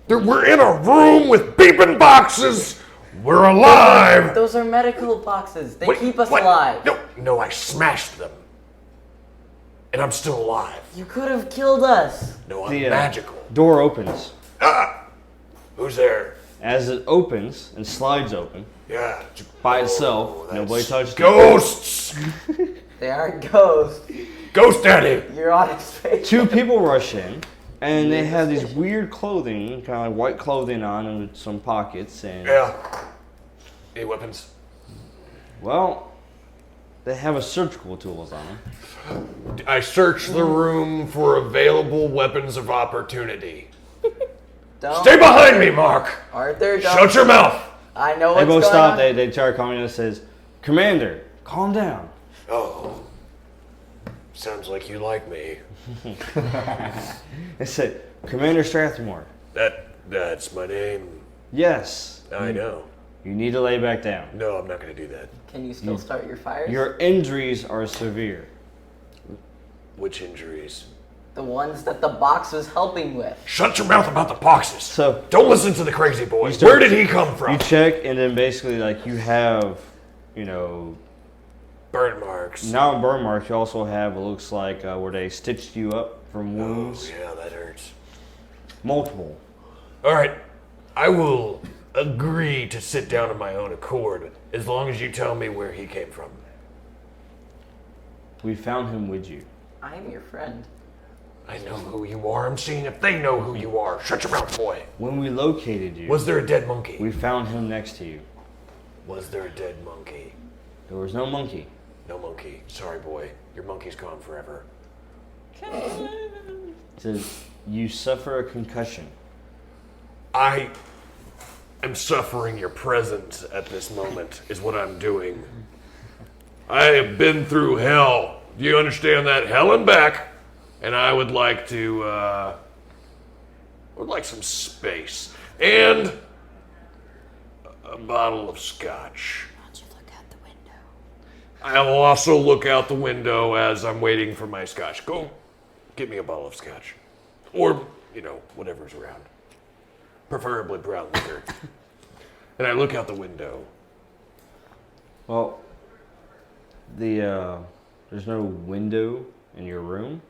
Speaker 5: We're in a room with beeping boxes! We're alive!
Speaker 9: Those are medical boxes. They
Speaker 5: Wait,
Speaker 9: keep us
Speaker 5: what?
Speaker 9: alive.
Speaker 5: No, I smashed them. And I'm still alive.
Speaker 9: You could have killed us.
Speaker 5: No, I'm
Speaker 7: The,
Speaker 5: magical.
Speaker 7: door opens.
Speaker 5: Who's there?
Speaker 7: As it opens and slides open
Speaker 5: Yeah.
Speaker 7: by itself,
Speaker 5: that's
Speaker 7: nobody touched it.
Speaker 5: Ghosts!
Speaker 9: They aren't ghosts.
Speaker 5: Ghost Daddy!
Speaker 9: You're on a space.
Speaker 7: Two people rush in, and they have these weird clothing, kind of like white clothing on, and with some pockets. And
Speaker 5: Yeah. Any weapons?
Speaker 7: well, they have a surgical tools on them.
Speaker 5: I search the room for available weapons of opportunity.
Speaker 9: Don't.
Speaker 5: Stay behind me, Mark!
Speaker 9: Arthur, don't.
Speaker 5: Shut your mouth!
Speaker 9: I know
Speaker 7: They
Speaker 9: what's
Speaker 7: both
Speaker 9: going
Speaker 7: stop.
Speaker 9: on.
Speaker 7: They start calling and it says, "Commander, calm down."
Speaker 5: Oh. Sounds like you like me.
Speaker 7: They said, "Commander Strathmore,
Speaker 5: That's my name.
Speaker 7: yes,
Speaker 5: I know.
Speaker 7: you need to lay back down.
Speaker 5: No, I'm not gonna do that.
Speaker 9: Can you still start your fires?
Speaker 7: Your injuries are severe."
Speaker 5: Which injuries?
Speaker 9: The ones that the box was helping with.
Speaker 5: Shut your mouth about the boxes.
Speaker 7: So
Speaker 5: Don't listen to the crazy boy.
Speaker 7: You start-
Speaker 5: Where did he come from?
Speaker 7: you check, and then basically, like, you have,
Speaker 5: Burn marks.
Speaker 7: now in burn marks, you also have what looks like where they stitched you up from
Speaker 5: Oh,
Speaker 7: wounds.
Speaker 5: yeah, that hurts.
Speaker 7: Multiple.
Speaker 5: All right. I will agree to sit down on my own accord as long as you tell me where he came from.
Speaker 7: We found him with you.
Speaker 9: I am your friend.
Speaker 5: I know who you are. I'm seeing if they know who you are. Shut your mouth, boy.
Speaker 7: When we located you,
Speaker 5: Was there a dead monkey?
Speaker 7: we found him next to you.
Speaker 5: Was there a dead monkey?
Speaker 7: There was no monkey.
Speaker 5: No monkey. Sorry, boy. Your monkey's gone forever.
Speaker 7: It says, you suffer a concussion.
Speaker 5: I am suffering your presence at this moment, is what I'm doing. I have been through hell. Do you understand that? Hell and back. And I would like to, some space. And a bottle of scotch.
Speaker 2: Why don't you look out the window?
Speaker 5: I'll also look out the window as I'm waiting for my scotch. Go get me a bottle of scotch. Or, whatever's around. Preferably brown liquor. And I look out the window.
Speaker 7: Well, there's no window in your room.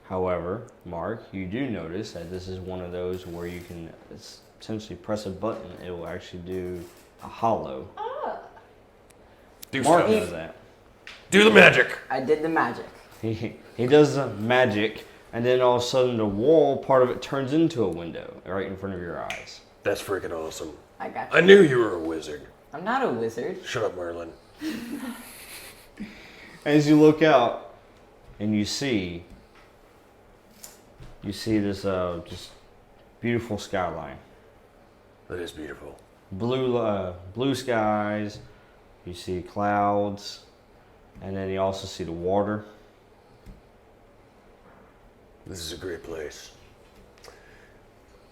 Speaker 7: However, Mark, you do notice that this is one of those where you can essentially press a button. It will actually do a hollow.
Speaker 5: Do
Speaker 7: Mark
Speaker 5: stuff.
Speaker 7: knows that.
Speaker 5: Do the magic.
Speaker 9: I did the magic.
Speaker 7: He does the magic, and then all of a sudden the wall, part of it turns into a window right in front of your eyes.
Speaker 5: That's freaking awesome.
Speaker 9: I got you.
Speaker 5: I knew you were a wizard.
Speaker 9: I'm not a wizard.
Speaker 5: Shut up, Merlin.
Speaker 7: As you look out, and you see this just beautiful skyline.
Speaker 5: That is beautiful.
Speaker 7: Blue skies. You see clouds, and then you also see the water.
Speaker 5: This is a great place.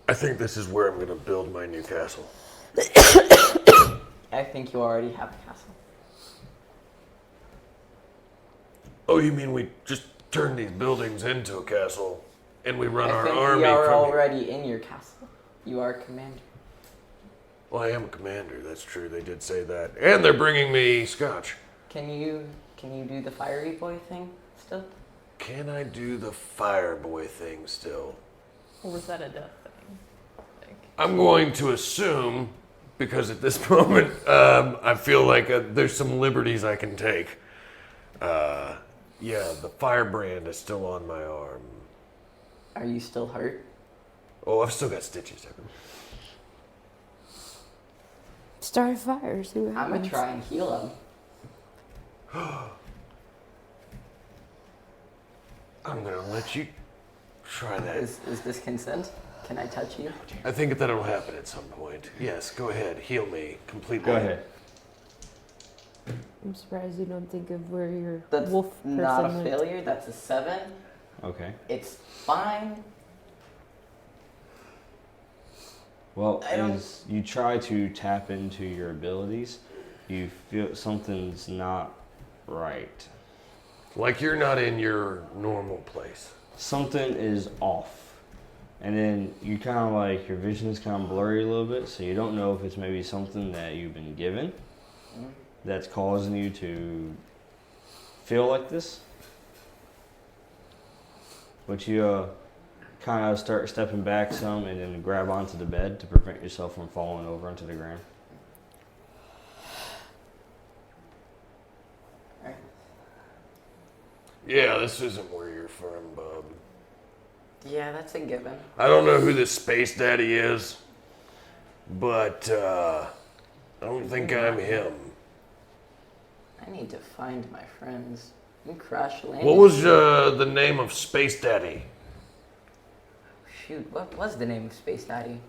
Speaker 5: I think this is where I'm going to build my new castle.
Speaker 9: I think you already have a castle.
Speaker 5: Oh, you mean we just turn these buildings into a castle and we run
Speaker 9: I
Speaker 5: our
Speaker 9: think
Speaker 5: army
Speaker 9: we are
Speaker 5: from
Speaker 9: already in your castle. You are a commander.
Speaker 5: Well, I am a commander. That's true. They did say that. And they're bringing me scotch.
Speaker 9: Can you do the fiery boy thing still?
Speaker 5: Can I do the fire boy thing still?
Speaker 1: Or was that a death thing?
Speaker 5: I'm going to assume, because at this moment, I feel like there's some liberties I can take. Yeah, the firebrand is still on my arm.
Speaker 9: Are you still hurt?
Speaker 5: Oh, I've still got stitches.
Speaker 2: Start a fire, see what
Speaker 9: I'm
Speaker 2: happens.
Speaker 9: gonna try and heal him.
Speaker 5: I'm going to let you try that.
Speaker 9: Is this consent? Can I touch you?
Speaker 5: I think that'll happen at some point. Yes, go ahead. Heal me completely.
Speaker 7: Go ahead.
Speaker 2: I'm surprised you don't think of where your
Speaker 9: That's
Speaker 2: wolf person
Speaker 9: not a
Speaker 2: went.
Speaker 9: failure. That's a 7.
Speaker 7: Okay.
Speaker 9: It's fine.
Speaker 7: Well,
Speaker 9: I don't-
Speaker 7: as you try to tap into your abilities, you feel something's not right.
Speaker 5: Like you're not in your normal place.
Speaker 7: Something is off. And then you kind of like, your vision is kind of blurry a little bit, so you don't know if it's maybe something that you've been given that's causing you to feel like this. But you kind of start stepping back some and then grab onto the bed to prevent yourself from falling over into the ground.
Speaker 5: Yeah, this isn't where you're from, bub.
Speaker 9: Yeah, that's a given.
Speaker 5: I don't know who this space daddy is, but I don't think I'm him.
Speaker 9: I need to find my friends. You crash landing.
Speaker 5: What was the name of Space Daddy?
Speaker 9: Shoot, what was the name of Space Daddy?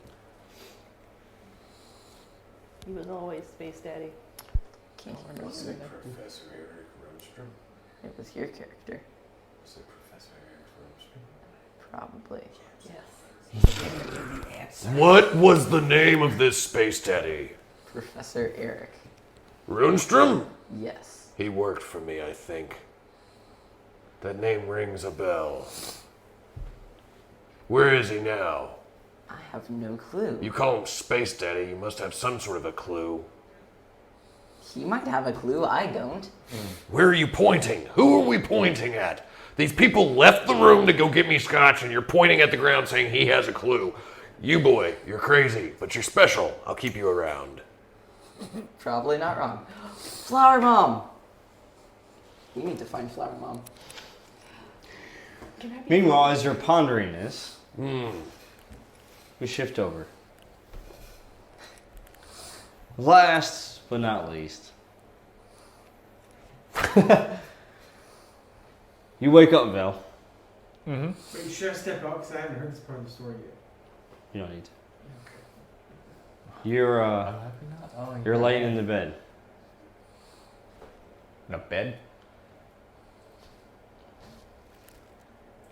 Speaker 1: He was always Space Daddy.
Speaker 9: Can't remember.
Speaker 5: Professor Eric Roomstrom?
Speaker 9: It was your character.
Speaker 5: Was it Professor Eric Roomstrom?
Speaker 9: Probably.
Speaker 1: Yes.
Speaker 5: What was the name of this Space Daddy?
Speaker 9: Professor Eric.
Speaker 5: Roomstrom?
Speaker 9: Yes.
Speaker 5: He worked for me, I think. That name rings a bell. Where is he now?
Speaker 9: I have no clue.
Speaker 5: You call him Space Daddy, you must have some sort of a clue.
Speaker 9: He might have a clue, I don't.
Speaker 5: Where are you pointing? Who are we pointing at? These people left the room to go get me scotch, and you're pointing at the ground saying he has a clue. You boy, you're crazy, but you're special. I'll keep you around.
Speaker 9: Probably not wrong. Flower Mom! We need to find Flower Mom.
Speaker 7: Meanwhile, as you're pondering this, we shift over. Last but not least, you wake up, Val.
Speaker 3: Mm-hmm.
Speaker 10: Wait, should I step out? Because I haven't heard this part of the story yet.
Speaker 7: You don't need to.
Speaker 10: Okay.
Speaker 7: You're laying in the bed.
Speaker 8: In a bed?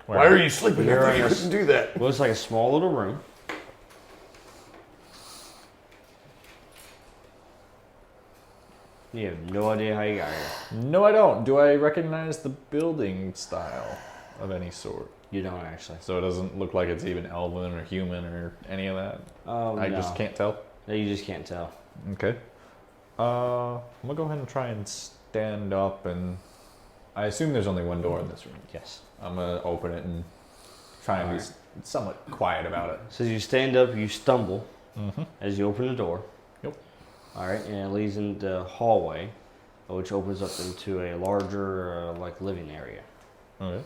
Speaker 5: Why are you sleeping?
Speaker 7: You're
Speaker 5: I
Speaker 7: in a
Speaker 5: couldn't do that.
Speaker 7: Looks like a small little room. You have no idea how you got here.
Speaker 8: No, I don't. Do I recognize the building style of any sort?
Speaker 7: You don't actually.
Speaker 8: So it doesn't look like it's even elven or human or any of that?
Speaker 7: Oh,
Speaker 8: I
Speaker 7: no.
Speaker 8: just can't tell?
Speaker 7: No, you just can't tell.
Speaker 8: Okay. I'm gonna go ahead and try and stand up, and I assume there's only one door in this room.
Speaker 7: Yes.
Speaker 8: I'm gonna open it and try and be somewhat quiet about it.
Speaker 7: So as you stand up, you stumble
Speaker 8: Mm-hmm.
Speaker 7: as you open the door.
Speaker 8: Yep.
Speaker 7: All right, and it leads into the hallway, which opens up into a larger, like, living area.
Speaker 8: Okay.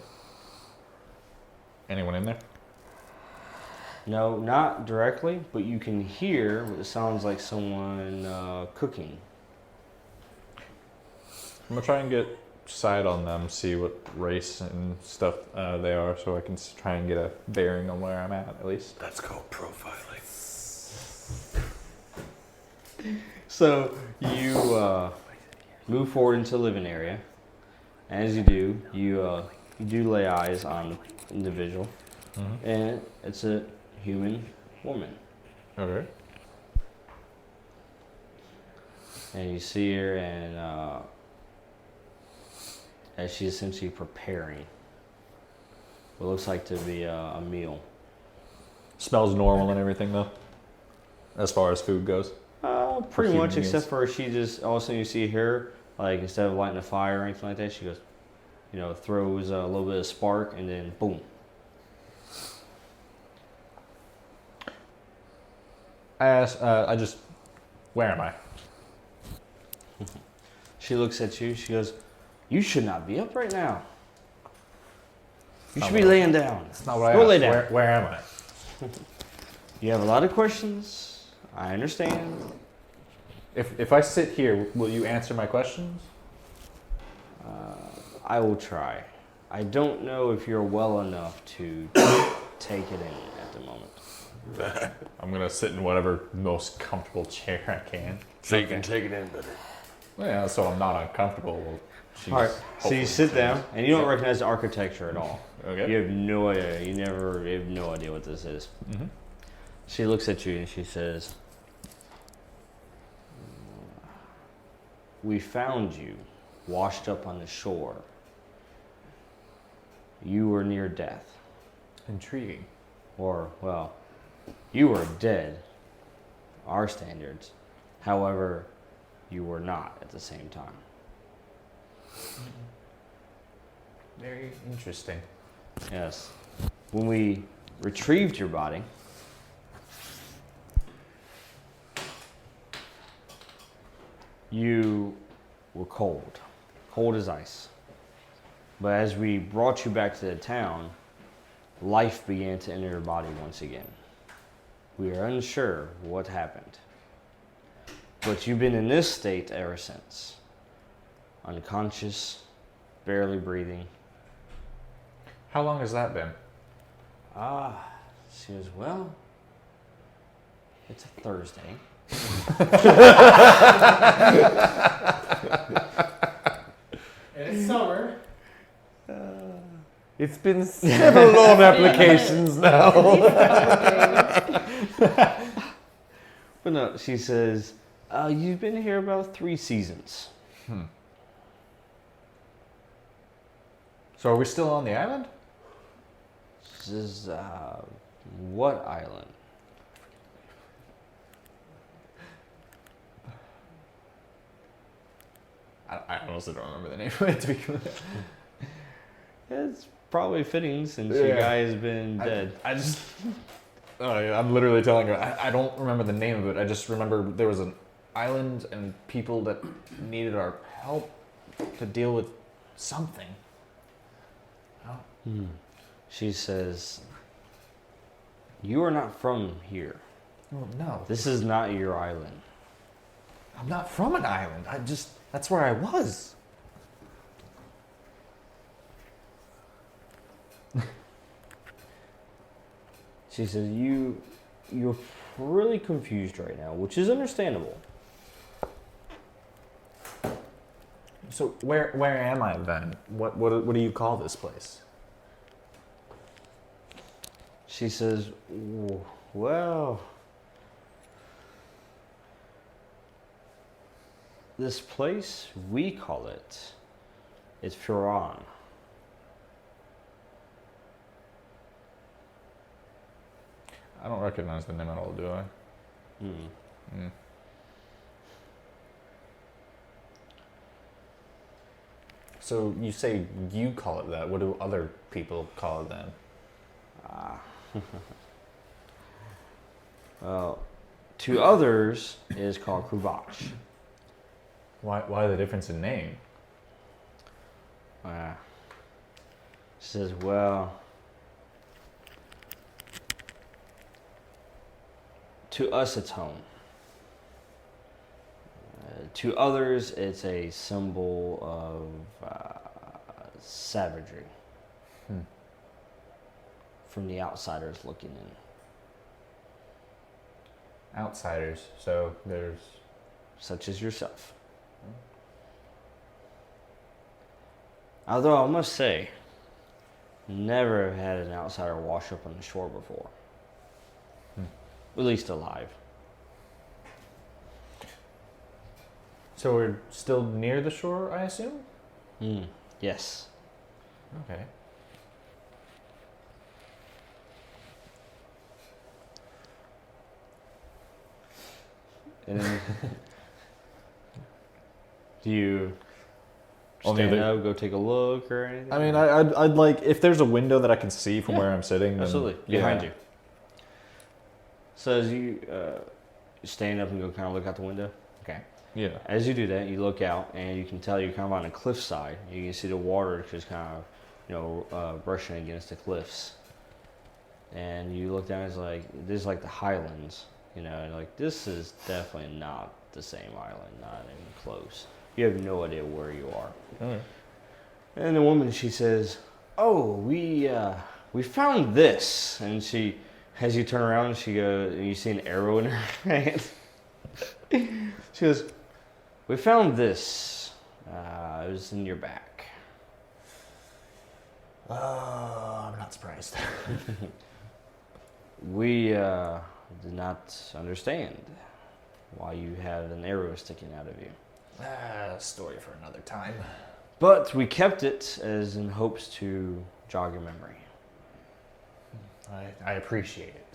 Speaker 8: Anyone in there?
Speaker 7: No, not directly, but you can hear what sounds like someone cooking.
Speaker 8: I'm gonna try and get sight on them, see what race and stuff they are, so I can try and get a bearing on where I'm at least.
Speaker 5: That's called profiling.
Speaker 7: So you move forward into the living area. And as you do, you do lay eyes on the individual, and it's a human woman.
Speaker 8: Okay.
Speaker 7: And you see her, and as she's essentially preparing what looks like to be a meal.
Speaker 8: Smells normal and everything though, as far as food goes.
Speaker 7: Pretty
Speaker 8: human
Speaker 7: much, except
Speaker 8: meals.
Speaker 7: for she just, all of a sudden you see her, like, instead of lighting a fire or anything like that, she goes, throws a little bit of spark, and then boom.
Speaker 8: Where am I?
Speaker 7: She looks at you, she goes, you should not be up right now. You should be laying down.
Speaker 8: That's not what I
Speaker 7: Go
Speaker 8: asked.
Speaker 7: lay down.
Speaker 8: Where am I?
Speaker 7: You have a lot of questions. I understand.
Speaker 8: If I sit here, will you answer my questions?
Speaker 7: I will try. I don't know if you're well enough to take it in at the moment.
Speaker 8: I'm gonna sit in whatever most comfortable chair I can.
Speaker 5: So you can take it in better.
Speaker 8: Well, yeah, so I'm not uncomfortable. Well, she's
Speaker 7: All right, so
Speaker 8: hopefully
Speaker 7: you sit
Speaker 8: saying-
Speaker 7: down, and you don't recognize the architecture at all.
Speaker 8: Okay.
Speaker 7: You have no idea. You have no idea what this is.
Speaker 8: Mm-hmm.
Speaker 7: She looks at you and she says, we found you washed up on the shore. You were near death.
Speaker 8: Intriguing.
Speaker 7: Or, well, you were dead, our standards. However, you were not at the same time.
Speaker 8: Very interesting.
Speaker 7: Yes. When we retrieved your body, you were cold as ice. But as we brought you back to the town, life began to enter your body once again. We are unsure what happened. But you've been in this state ever since. Unconscious, barely breathing.
Speaker 8: How long has that been?
Speaker 7: She goes, well, it's a Thursday.
Speaker 10: And it's summer.
Speaker 5: It's been several loan applications now.
Speaker 7: But no, she says, you've been here about 3 seasons.
Speaker 8: So are we still on the island?
Speaker 7: She says, what island?
Speaker 8: I honestly don't remember the name of it, to be clear.
Speaker 7: It's probably fitting since you guys been dead.
Speaker 8: I'm literally telling you, I don't remember the name of it. I just remember there was an island and people that needed our help to deal with something.
Speaker 7: She says, you are not from here.
Speaker 8: Well, no.
Speaker 7: This is not your island.
Speaker 8: I'm not from an island. That's where I was.
Speaker 7: She says, you're really confused right now, which is understandable.
Speaker 8: So where am I then? What do you call this place?
Speaker 7: She says, well, this place, we call it's Furon.
Speaker 8: I don't recognize the name at all, do I? So you say you call it that. What do other people call it then?
Speaker 7: Well, to others, it is called Kruvach.
Speaker 8: Why the difference in name?
Speaker 7: She says, well, to us it's home. To others, it's a symbol of savagery. From the outsiders looking in.
Speaker 8: Outsiders. So there's...
Speaker 7: Such as yourself. Although I must say, never have had an outsider wash up on the shore before. At least alive.
Speaker 8: So we're still near the shore, I assume?
Speaker 7: Yes.
Speaker 8: Okay.
Speaker 7: And then, do you
Speaker 8: Only
Speaker 7: stand
Speaker 8: the-
Speaker 7: up, go take a look, or anything?
Speaker 8: I mean, I'd like, if there's a window that I can see from where I'm sitting, then,
Speaker 7: Absolutely, behind you. So as you stand up and go kind of look out the window. Okay.
Speaker 8: Yeah.
Speaker 7: As you do that, you look out and you can tell you're kind of on a cliffside. You can see the water just kind of, brushing against the cliffs. And you look down, it's like, this is like the highlands, and like, this is definitely not the same island, not even close. You have no idea where you are.
Speaker 8: Okay.
Speaker 7: And the woman, she says, oh, we found this. And she, as you turn around, she goes, and you see an arrow in her hand. She goes, we found this. It was in your back.
Speaker 8: I'm not surprised.
Speaker 7: We did not understand why you had an arrow sticking out of you.
Speaker 8: Story for another time.
Speaker 7: But we kept it as in hopes to jog your memory.
Speaker 8: I appreciate it.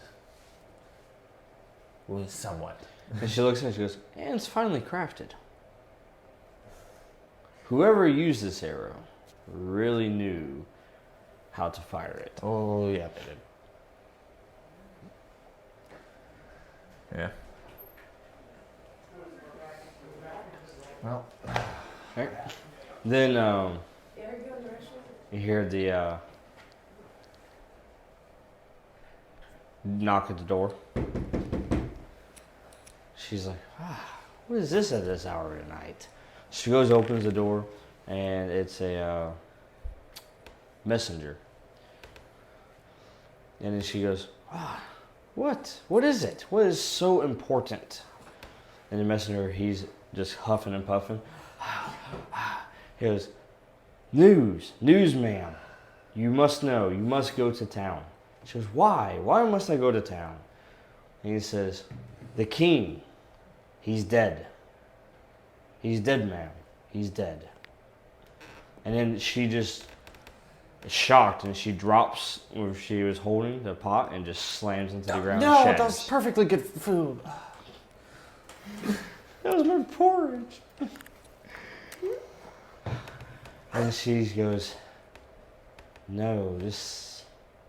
Speaker 8: Well, somewhat.
Speaker 7: And she looks at it and she goes, and it's finally crafted. Whoever used this arrow really knew how to fire it.
Speaker 8: Oh, yeah, they did. Yeah. Well.
Speaker 7: Right. Then you hear the knock at the door. She's like, what is this at this hour of the night? She goes, opens the door, and it's a messenger. And then she goes, what? What is it? What is so important? And the messenger, he's just huffing and puffing. He goes, news, ma'am. You must know, you must go to town. She goes, why? Why must I go to town? And he says, the king, he's dead. He's dead, ma'am. He's dead. And then she just is shocked, and she drops where she was holding the pot and just slams into the ground.
Speaker 8: No,
Speaker 7: and
Speaker 8: that
Speaker 7: shatters.
Speaker 8: was perfectly good food.
Speaker 7: That was my porridge. And she goes, no, this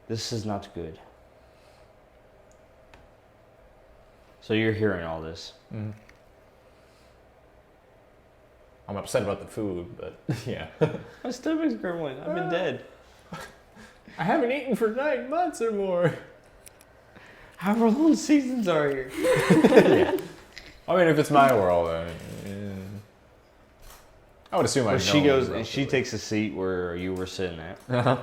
Speaker 7: is not good. So you're hearing all this.
Speaker 8: Mm-hmm. I'm upset about the food, but yeah.
Speaker 7: My stomach's grumbling. I've been dead.
Speaker 8: I haven't eaten for 9 months or more.
Speaker 7: However long seasons are here.
Speaker 8: Yeah. I mean, if it's my world, I would assume I
Speaker 7: Well,
Speaker 8: know.
Speaker 7: she goes and
Speaker 8: relatively.
Speaker 7: she takes a seat where you were sitting at.
Speaker 8: Uh-huh.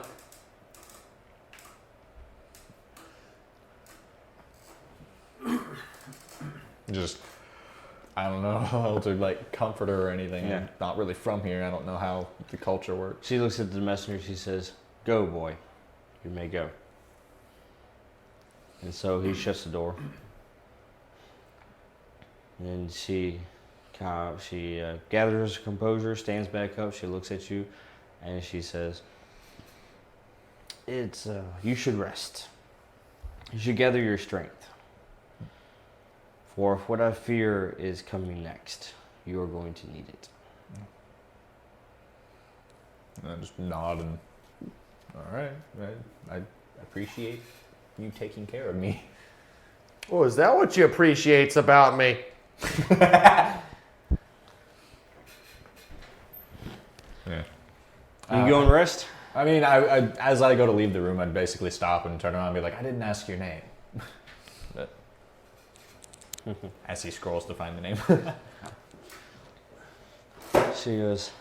Speaker 8: Just, I don't know how to like comfort her or anything.
Speaker 7: Yeah.
Speaker 8: I'm not really from here. I don't know how the culture works.
Speaker 7: She looks at the messenger. She says, "Go, boy. You may go." And so he shuts the door. And she gathers her composure, stands back up. She looks at you, and she says, "It's you should rest. You should gather your strength. For what I fear is coming next, you are going to need it."
Speaker 8: And I just nod and, all right, I appreciate you taking care of me.
Speaker 5: Oh, is that what you appreciates about me?
Speaker 8: Yeah.
Speaker 7: You go and rest?
Speaker 8: I mean, I as I go to leave the room, I'd basically stop and turn around and be like, I didn't ask your name. But as he scrolls to find the name.
Speaker 7: She goes,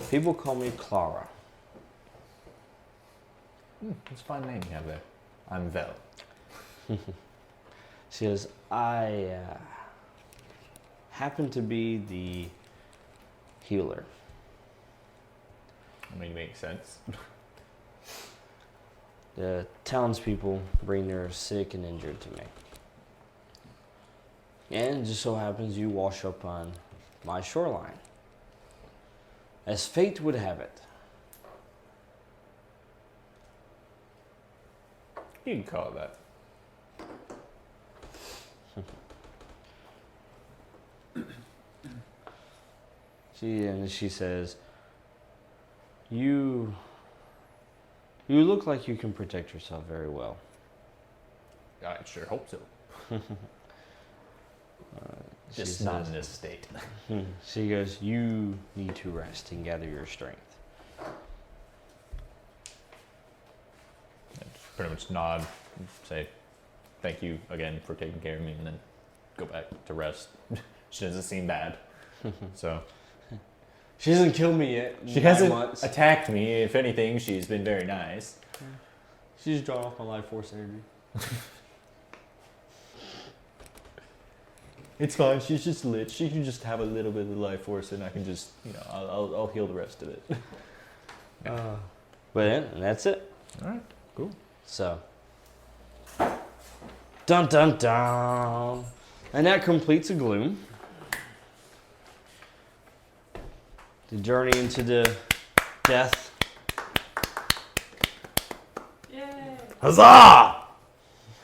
Speaker 7: "People call me Clara."
Speaker 8: It's a fine name you have there. I'm Vel.
Speaker 7: She goes, "I happen to be the healer.
Speaker 8: I mean, makes sense.
Speaker 7: The townspeople bring their sick and injured to me. And it just so happens you wash up on my shoreline. As fate would have it."
Speaker 8: You can call it that.
Speaker 7: She says, You look like you can protect yourself very well.
Speaker 8: I sure hope so.
Speaker 7: She
Speaker 8: Just not
Speaker 7: says-
Speaker 8: in this state.
Speaker 7: She goes, "You need to rest and gather your strength."
Speaker 8: I just pretty much nod, and say thank you again for taking care of me, and then go back to rest. She doesn't seem bad, so
Speaker 7: She hasn't killed me yet.
Speaker 8: she hasn't attacked me. If anything, she's been very nice.
Speaker 7: She's drawn off my life force energy.
Speaker 8: It's fine. She's just lit. She can just have a little bit of the life force, and I can just, I'll heal the rest of it.
Speaker 7: But that's it.
Speaker 8: All right, cool.
Speaker 7: So, dun dun dun, and that completes a Gloom. The journey into the death.
Speaker 1: Yay!
Speaker 5: Huzzah!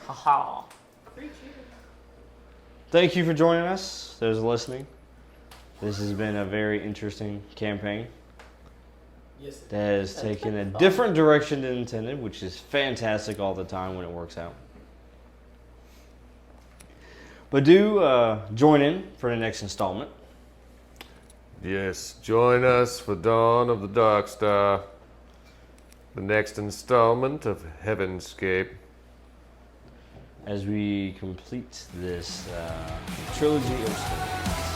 Speaker 9: Haha.
Speaker 7: Thank you for joining us, those listening. This has been a very interesting campaign
Speaker 10: Yes.
Speaker 7: that has taken a different direction than intended, which is fantastic all the time when it works out. But do join in for the next installment.
Speaker 5: Yes, join us for Dawn of the Dark Star, the next installment of Heavenscape.
Speaker 7: As we complete this trilogy of stories.